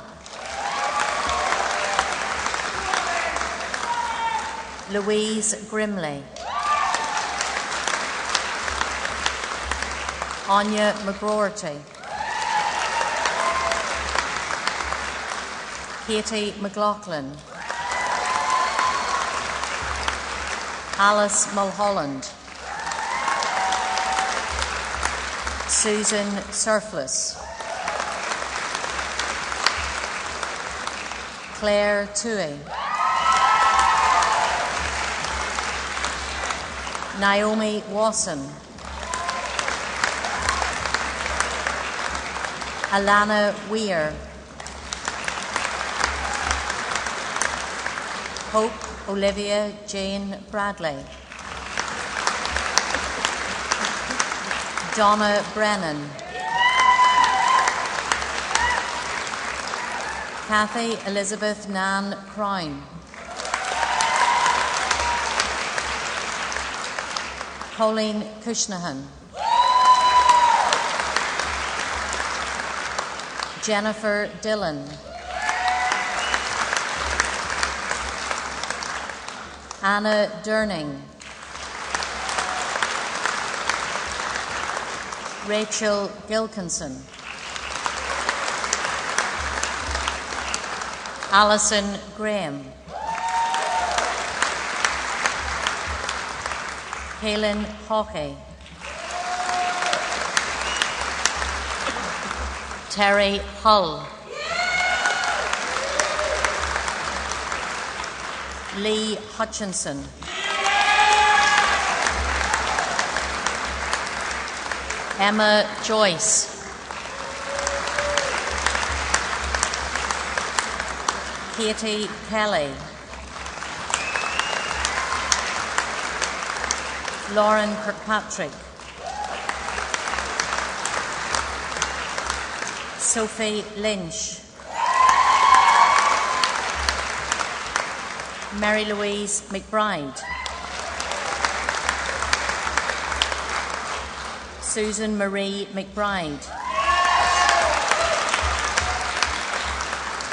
E: Louise Grimley. Anya McGroarty. Katie McLaughlin. Alice Mulholland. Susan Surfless. Claire Toohey. Naomi Wasson. Alana Weir. Hope Olivia Jane Bradley. Donna Brennan. Kathy Elizabeth Nan Crown. Colleen Cushnahan. Jennifer Dillon. Anna Durning. Rachel Gilkinson. Alison Graham. Helen Hockey. Terry Hull. Lee Hutchinson. Emma Joyce. Katie Kelly. Lauren Kirkpatrick. Sophie Lynch. Mary Louise McBride. Susan Marie McBride.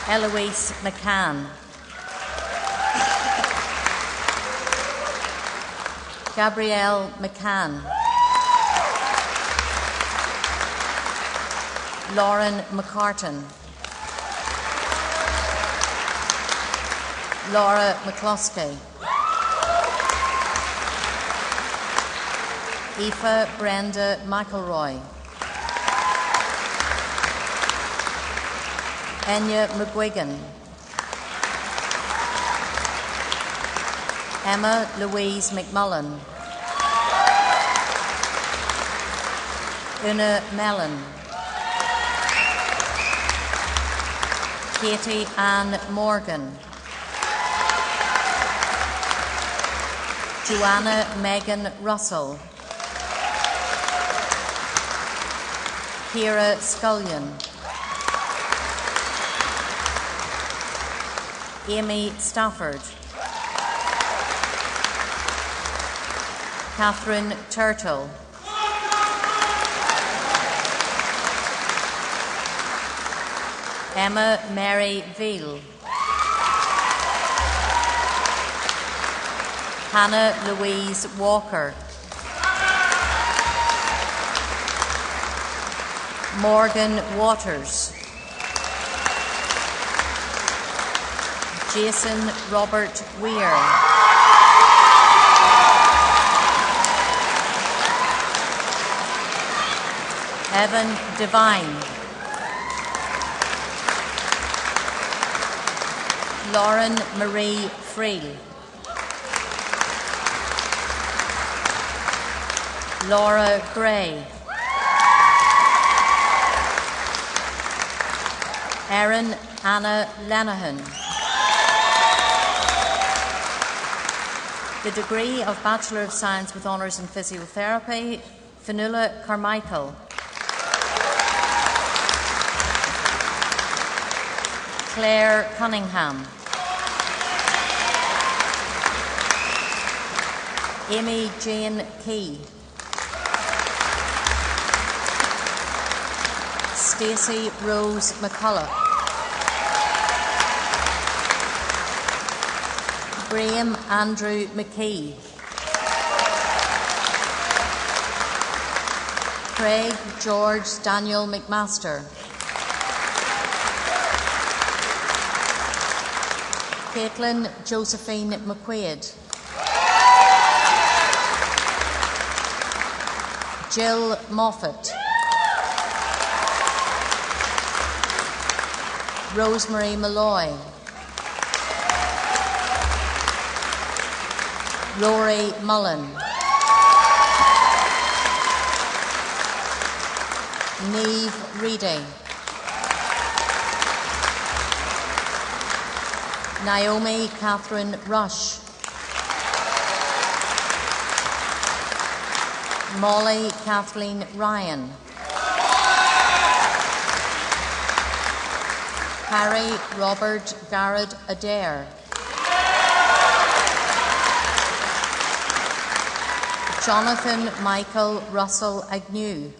E: Eloise McCann. Gabrielle McCann. Lauren McCartan. Laura McCloskey. Aoife Brenda McElroy. Enya McGuigan. Emma Louise McMullen. Una Mellon. Katie Ann Morgan. Joanna Megan Russell. Ciara Scullion. Amy Stafford. Catherine Turtle. Emma Mary Veal. Hannah Louise Walker. Morgan Waters. Jason Robert Weir. Evan Devine. Lauren Marie Freel. Laura Gray. Erin Anna Lenihan. The degree of Bachelor of Science with Honours in Physiotherapy, Fionnuala Carmichael. Claire Cunningham. Amy Jane Key. Stacey Rose McCullough. Graham Andrew McKee. Craig George Daniel McMaster. Caitlin Josephine McQuaid. Jill Moffat. Rosemary Malloy. Rory Mullen. Niamh Reedy. Naomi Catherine Rush. Molly Kathleen Ryan. Harry Robert Garrett Adair. Jonathan Michael Russell Agnew.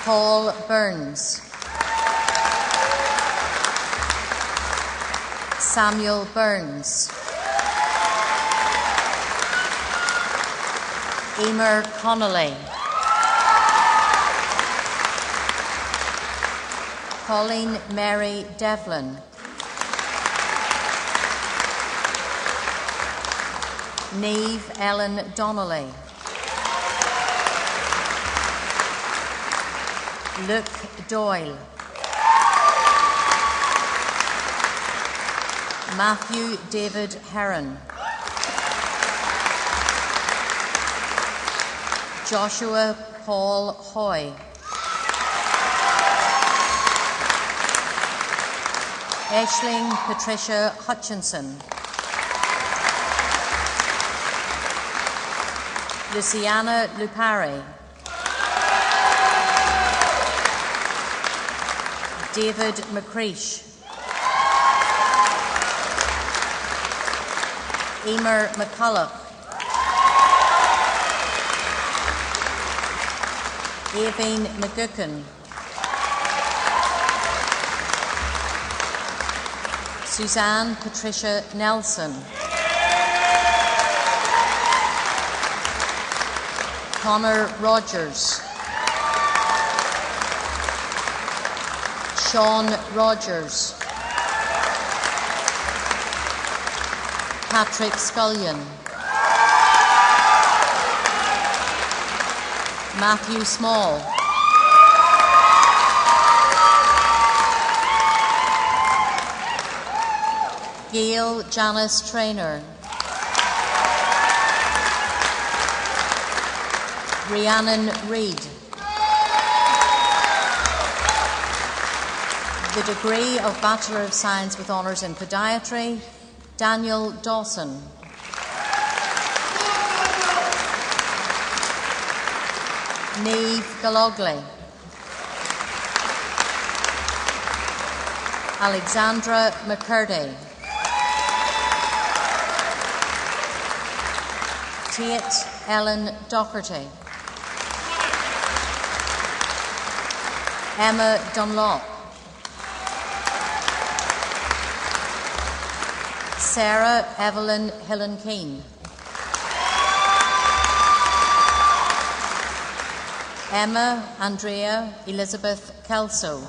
E: Paul Burns. Samuel Burns. Emer Connolly. Pauline Mary Devlin. Niamh Ellen Donnelly. Luke Doyle. Matthew David Heron. Joshua Paul Hoy. Aisling Patricia Hutchinson. Luciana Lupari. David McCreesh. Emer McCullough. Aveen McGuckin. Suzanne Patricia Nelson. Connor Rogers. Sean Rogers. Patrick Scullion. Matthew Small. Gail Janice Traynor. Rhiannon Reid. The degree of Bachelor of Science with Honours in Podiatry, Daniel Dawson. Niamh Galogly. Alexandra McCurdy. Tate Ellen Docherty. Emma Dunlop. Sarah Evelyn Hillen-Keane. Emma Andrea Elizabeth Kelso.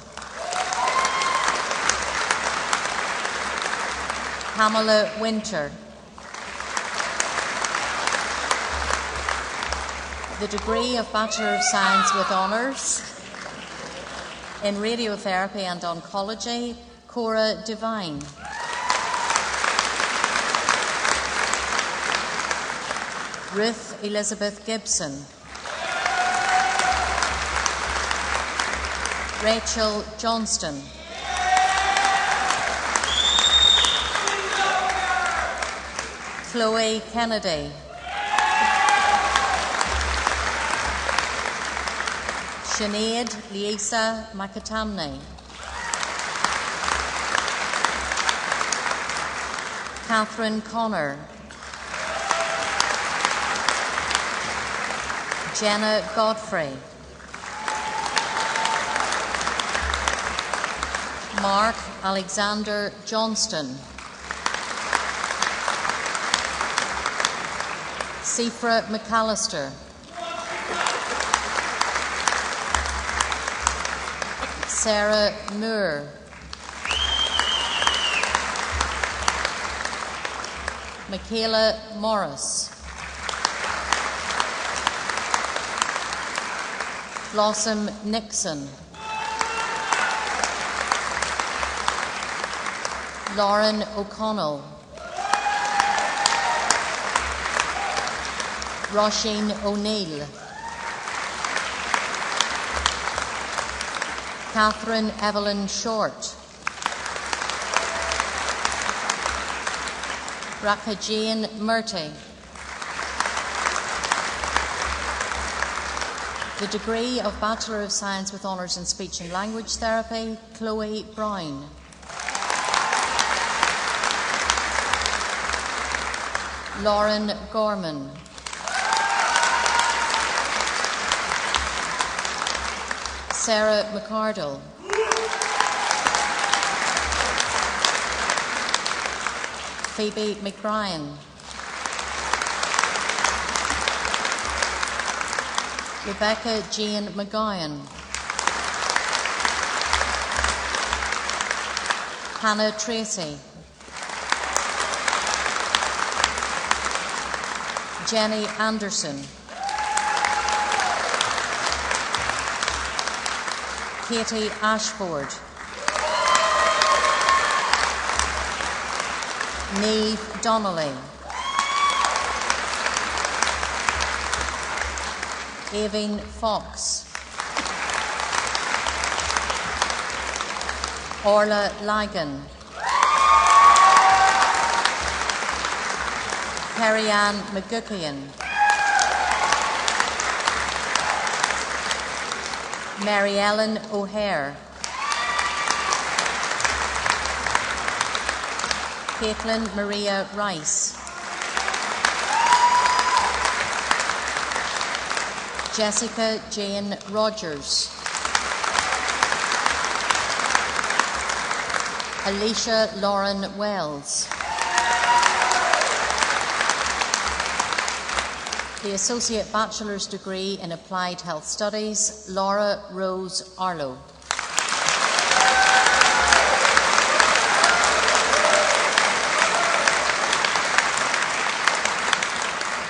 E: Pamela Winter. The degree of Bachelor of Science with Honours, In radiotherapy and oncology, Cora Devine. Ruth Elizabeth Gibson. Rachel Johnston. Chloe Kennedy. Sinead Liesa McAtamney. Catherine Connor. Jenna Godfrey. Mark Alexander Johnston. Sifra McAllister. Sarah Moore. Michaela Morris. Blossom Nixon. Lauren O'Connell. Roisin O'Neill. Catherine Evelyn Short. Raka Jane Murty. The degree of Bachelor of Science with Honours in Speech and Language Therapy, Chloe Brown. Lauren Gorman. Sarah McCardle. Phoebe McBrien. Rebecca Jean McGowan. Hannah Tracy. Jenny Anderson. Katie Ashford. Niamh Donnelly. Aveen Fox. Orla Ligon. Carrie-Anne McGuckian. Mary Ellen O'Hare. Caitlin Maria Rice. Jessica Jane Rogers. Alicia Lauren Wells. The Associate Bachelor's Degree in Applied Health Studies, Laura Rose Arlo.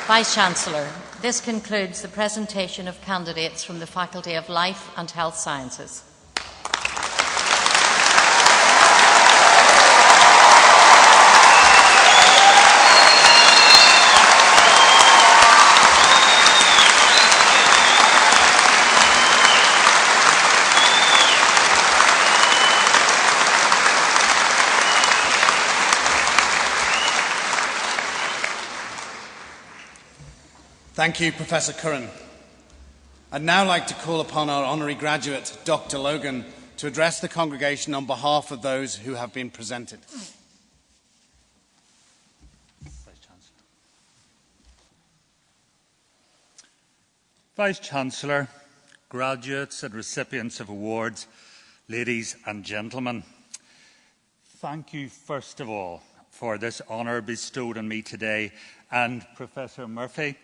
E: Vice-Chancellor, this concludes the presentation of candidates from the Faculty of Life and Health Sciences.
B: Thank you, Professor Curran. I'd now like to call upon our honorary graduate, Dr. Logan, to address the congregation on behalf of those who have been presented.
F: Vice-Chancellor, graduates and recipients of awards, ladies and gentlemen, thank you first of all for this honour bestowed on me today, and Professor Murphy,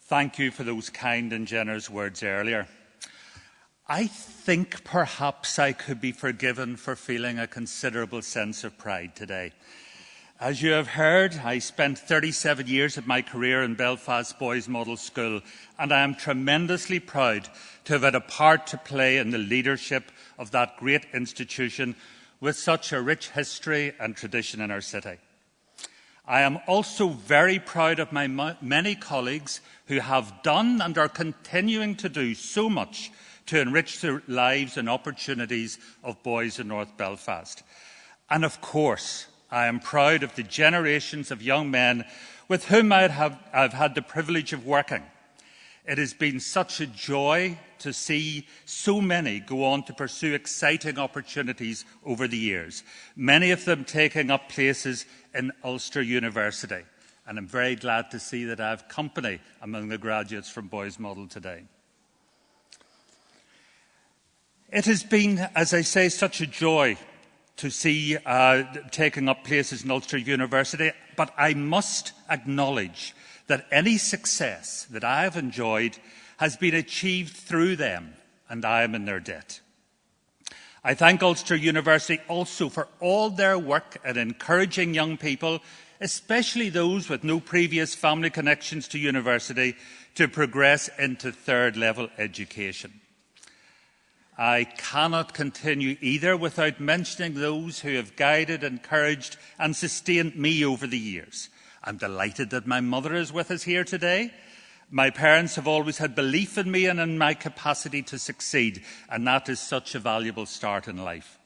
F: thank you for those kind and generous words earlier. I think perhaps I could be forgiven for feeling a considerable sense of pride today. As you have heard, I spent 37 years of my career in Belfast Boys Model School, and I am tremendously proud to have had a part to play in the leadership of that great institution with such a rich history and tradition in our city. I am also very proud of my many colleagues who have done and are continuing to do so much to enrich the lives and opportunities of boys in North Belfast. And of course, I am proud of the generations of young men with whom I've had the privilege of working. It has been such a joy to see so many go on to pursue exciting opportunities over the years, many of them taking up places in Ulster University. And I'm very glad to see that I have company among the graduates from Boys Model today. It has been, as I say, such a joy to see taking up places in Ulster University, but I must acknowledge that any success that I have enjoyed has been achieved through them, and I am in their debt. I thank Ulster University also for all their work in encouraging young people, especially those with no previous family connections to university, to progress into third-level education. I cannot continue either without mentioning those who have guided, encouraged and sustained me over the years. I'm delighted that my mother is with us here today. My parents have always had belief in me and in my capacity to succeed, and that is such a valuable start in life.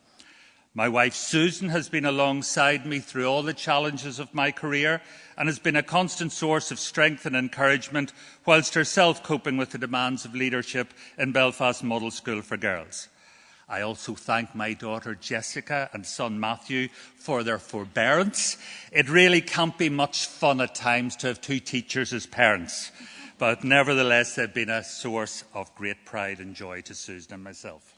F: My wife Susan has been alongside me through all the challenges of my career and has been a constant source of strength and encouragement, whilst herself coping with the demands of leadership in Belfast Model School for Girls. I also thank my daughter Jessica and son Matthew for their forbearance. It really can't be much fun at times to have two teachers as parents, but nevertheless they've been a source of great pride and joy to Susan and myself.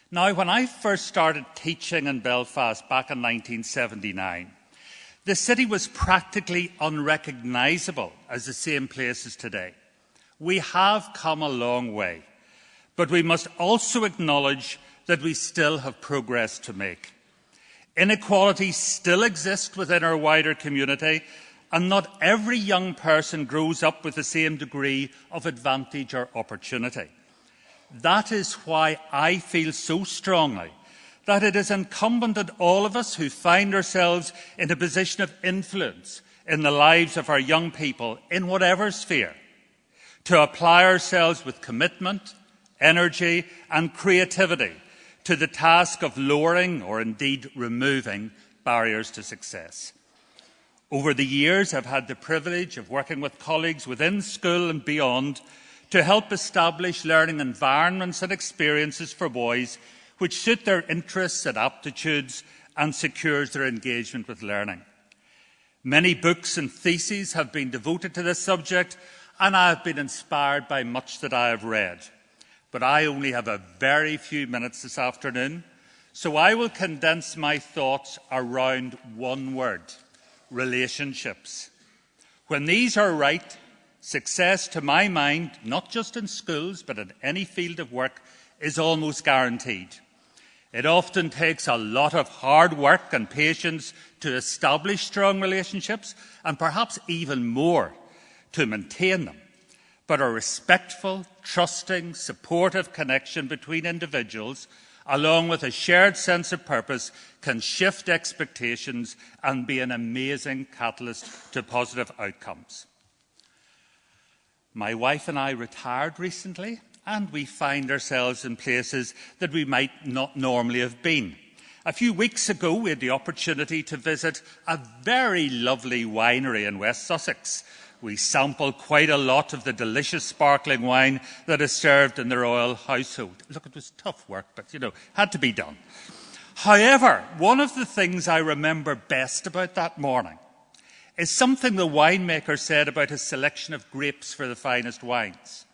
F: Now, when I first started teaching in Belfast back in 1979, the city was practically unrecognisable as the same place as today. We have come a long way, but we must also acknowledge that we still have progress to make. Inequalities still exist within our wider community, and not every young person grows up with the same degree of advantage or opportunity. That is why I feel so strongly that it is incumbent on all of us who find ourselves in a position of influence in the lives of our young people, in whatever sphere, to apply ourselves with commitment, energy and creativity to the task of lowering or indeed removing barriers to success. Over the years, I've had the privilege of working with colleagues within school and beyond to help establish learning environments and experiences for boys which suit their interests and aptitudes and secures their engagement with learning. Many books and theses have been devoted to this subject, and I have been inspired by much that I have read. But I only have a very few minutes this afternoon, so I will condense my thoughts around one word: relationships. When these are right, success, to my mind, not just in schools but in any field of work, is almost guaranteed. It often takes a lot of hard work and patience to establish strong relationships, and perhaps even more to maintain them. But a respectful, trusting, supportive connection between individuals, along with a shared sense of purpose, can shift expectations and be an amazing catalyst to positive outcomes. My wife and I retired recently, and we find ourselves in places that we might not normally have been. A few weeks ago, we had the opportunity to visit a very lovely winery in West Sussex. We sampled quite a lot of the delicious sparkling wine that is served in the royal household. Look, it was tough work, but, had to be done. However, one of the things I remember best about that morning is something the winemaker said about his selection of grapes for the finest wines.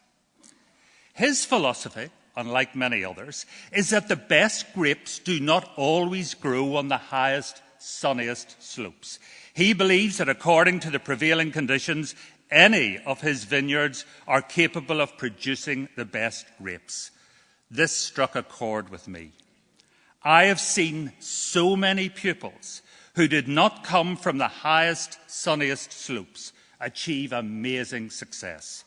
F: His philosophy, unlike many others, is that the best grapes do not always grow on the highest, sunniest slopes. He believes that according to the prevailing conditions, any of his vineyards are capable of producing the best grapes. This struck a chord with me. I have seen so many pupils who did not come from the highest, sunniest slopes, achieve amazing success.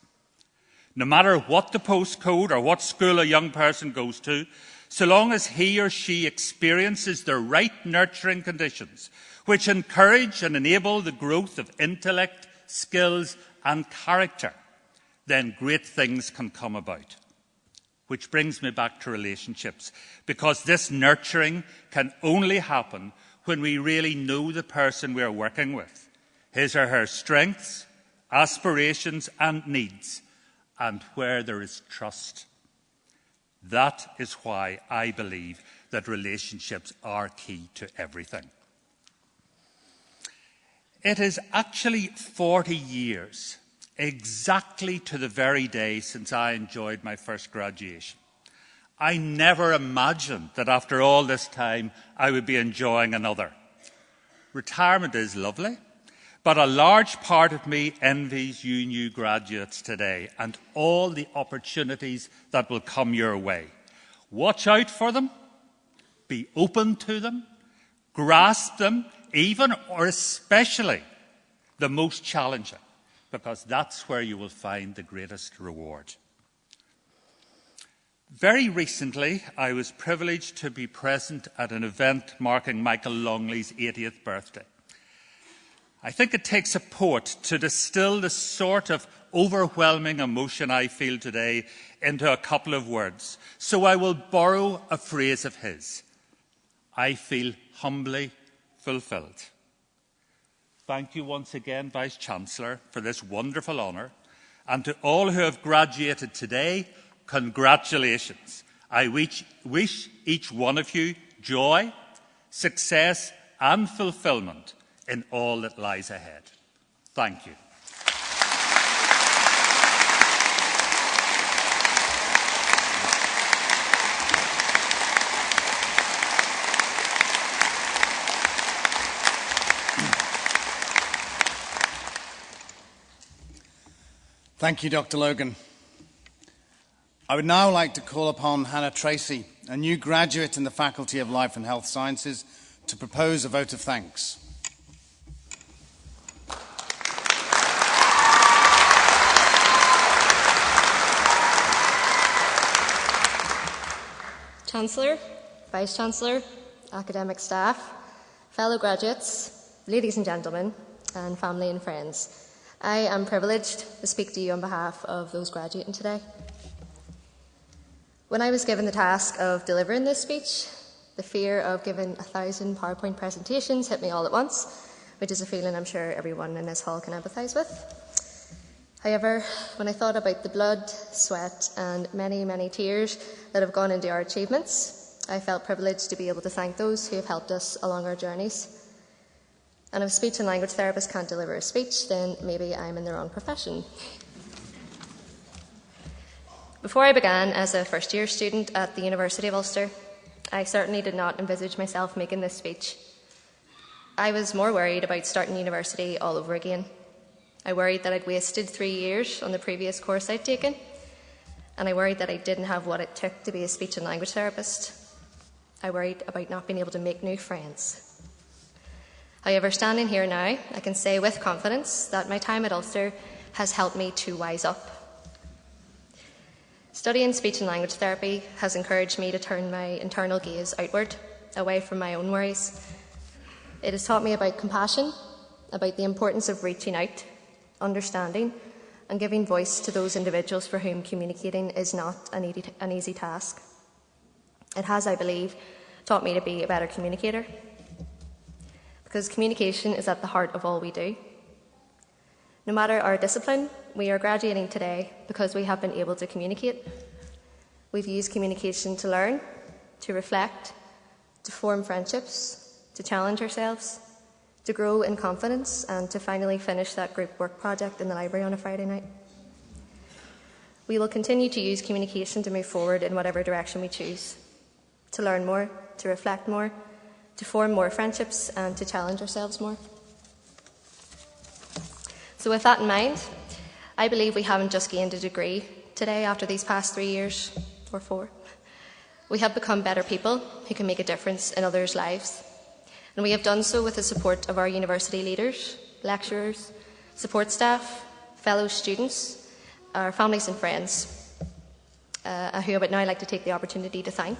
F: No matter what the postcode or what school a young person goes to, so long as he or she experiences the right nurturing conditions, which encourage and enable the growth of intellect, skills and character, then great things can come about. Which brings me back to relationships, because this nurturing can only happen when we really know the person we are working with, his or her strengths, aspirations and needs, and where there is trust. That is why I believe that relationships are key to everything. It is actually 40 years, exactly to the very day since I enjoyed my first graduation. I never imagined that after all this time I would be enjoying another. Retirement is lovely, but a large part of me envies you new graduates today and all the opportunities that will come your way. Watch out for them, be open to them, grasp them, even or especially the most challenging, because that's where you will find the greatest reward. Very recently, I was privileged to be present at an event marking Michael Longley's 80th birthday. I think it takes a poet to distill the sort of overwhelming emotion I feel today into a couple of words. So I will borrow a phrase of his. I feel humbly fulfilled. Thank you once again, Vice-Chancellor, for this wonderful honour. And to all who have graduated today, congratulations. I wish each one of you joy, success and fulfilment in all that lies ahead. Thank you.
B: Thank you, Dr. Logan. I would now like to call upon Hannah Tracy, a new graduate in the Faculty of Life and Health Sciences, to propose a vote of thanks.
G: Chancellor, Vice-Chancellor, academic staff, fellow graduates, ladies and gentlemen, and family and friends. I am privileged to speak to you on behalf of those graduating today. When I was given the task of delivering this speech, the fear of giving 1,000 PowerPoint presentations hit me all at once, which is a feeling I'm sure everyone in this hall can empathise with. However, when I thought about the blood, sweat and many, many tears that have gone into our achievements, I felt privileged to be able to thank those who have helped us along our journeys. And if a speech and language therapist can't deliver a speech, then maybe I'm in the wrong profession. Before I began as a first-year student at the University of Ulster, I certainly did not envisage myself making this speech. I was more worried about starting university all over again. I worried that I'd wasted 3 years on the previous course I'd taken, and I worried that I didn't have what it took to be a speech and language therapist. I worried about not being able to make new friends. However, standing here now, I can say with confidence that my time at Ulster has helped me to wise up. Studying speech and language therapy has encouraged me to turn my internal gaze outward, away from my own worries. It has taught me about compassion, about the importance of reaching out, understanding, and giving voice to those individuals for whom communicating is not an easy task. It has, I believe, taught me to be a better communicator, because communication is at the heart of all we do. No matter our discipline, we are graduating today because we have been able to communicate. We've used communication to learn, to reflect, to form friendships, to challenge ourselves, to grow in confidence, and to finally finish that group work project in the library on a Friday night. We will continue to use communication to move forward in whatever direction we choose, to learn more, to reflect more, to form more friendships, and to challenge ourselves more. So with that in mind, I believe we haven't just gained a degree today after these past 3 years, or 4. We have become better people who can make a difference in others' lives. And we have done so with the support of our university leaders, lecturers, support staff, fellow students, our families and friends, who I would now like to take the opportunity to thank.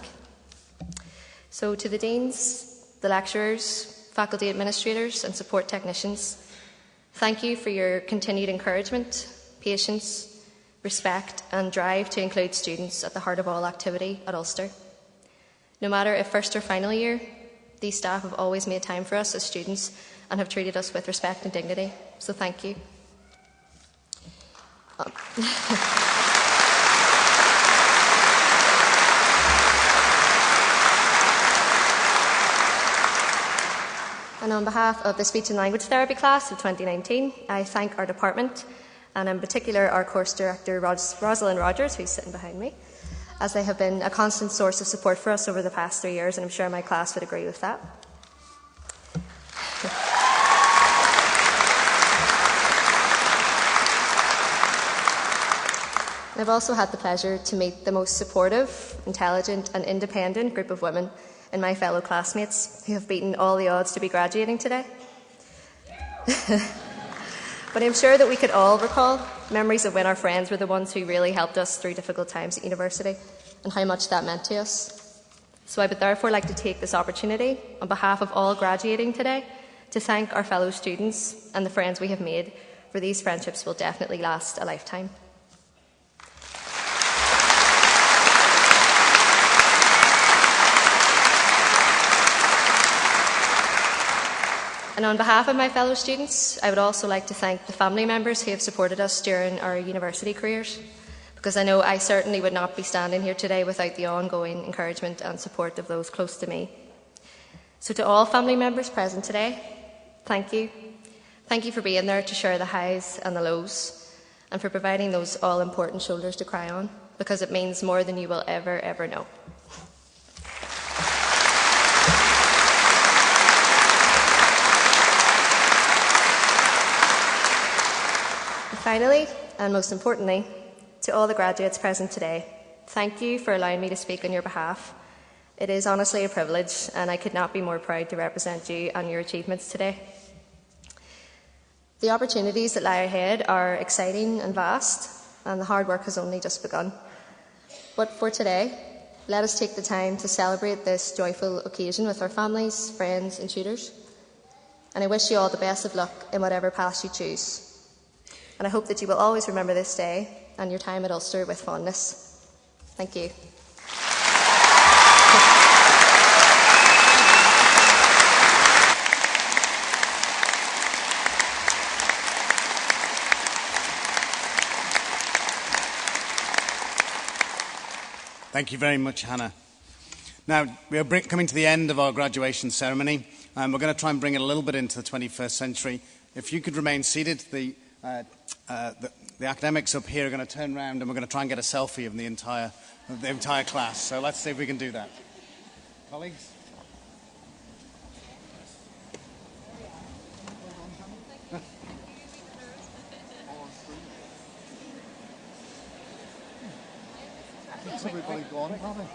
G: So to the deans, the lecturers, faculty administrators and support technicians, thank you for your continued encouragement, patience, respect and drive to include students at the heart of all activity at Ulster. No matter if first or final year, these staff have always made time for us as students and have treated us with respect and dignity, so thank you. And on behalf of the Speech and Language Therapy class of 2019, I thank our department, and in particular our course director Rosalind Rogers, who's sitting behind me, as they have been a constant source of support for us over the past 3 years, and I'm sure my class would agree with that. I've also had the pleasure to meet the most supportive, intelligent and independent group of women in my fellow classmates who have beaten all the odds to be graduating today. But I'm sure that we could all recall memories of when our friends were the ones who really helped us through difficult times at university and how much that meant to us. So I would therefore like to take this opportunity on behalf of all graduating today to thank our fellow students and the friends we have made, for these friendships will definitely last a lifetime. And on behalf of my fellow students, I would also like to thank the family members who have supported us during our university careers, because I know I certainly would not be standing here today without the ongoing encouragement and support of those close to me. So to all family members present today, thank you. Thank you for being there to share the highs and the lows, and for providing those all-important shoulders to cry on, because it means more than you will ever know. Finally, and most importantly, to all the graduates present today, thank you for allowing me to speak on your behalf. It is honestly a privilege, and I could not be more proud to represent you and your achievements today. The opportunities that lie ahead are exciting and vast, and the hard work has only just begun. But for today, let us take the time to celebrate this joyful occasion with our families, friends and tutors. And I wish you all the best of luck in whatever path you choose. And I hope that you will always remember this day and your time at Ulster with fondness. Thank you.
B: Thank you very much, Hannah. Now, we are coming to the end of our graduation ceremony, and we're going to try and bring it a little bit into the 21st century. If you could remain seated, the academics up here are going to turn around and we're going to try and get a selfie of the entire class. So let's see if we can do that. Colleagues?
H: Is everybody gone, probably?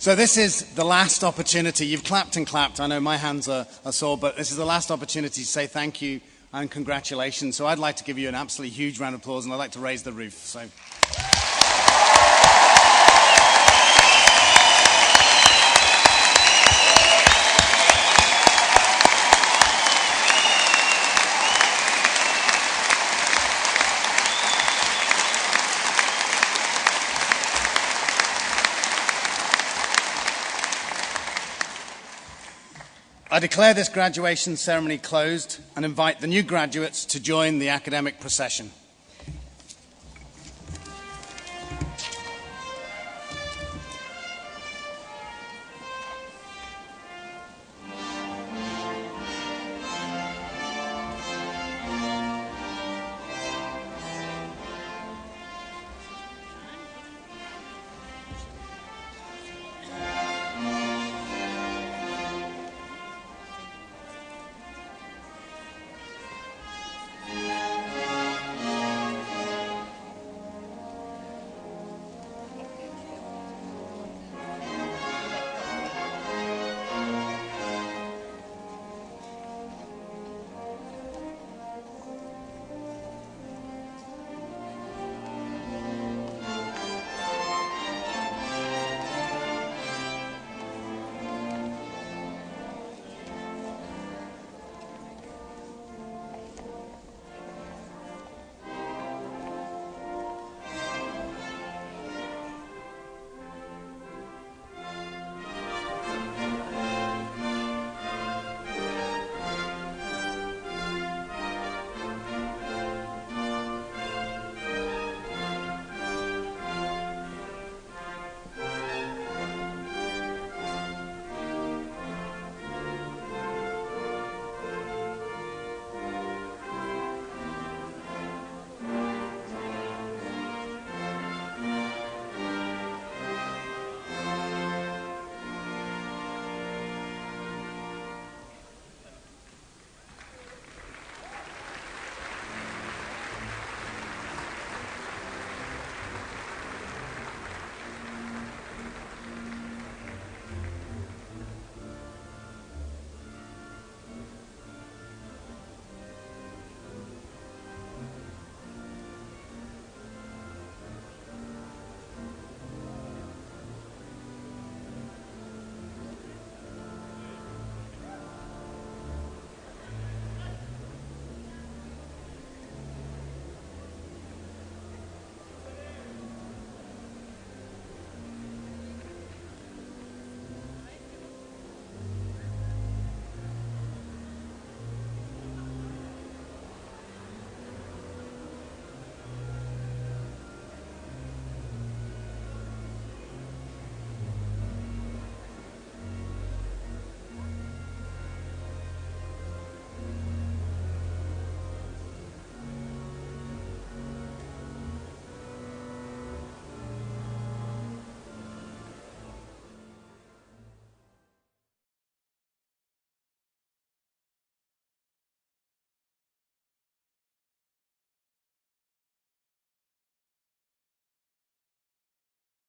B: So this is the last opportunity. You've clapped and clapped. I know my hands are sore, but this is the last opportunity to say thank you and congratulations. So I'd like to give you an absolutely huge round of applause, and I'd like to raise the roof. So. I declare this graduation ceremony closed and invite the new graduates to join the academic procession.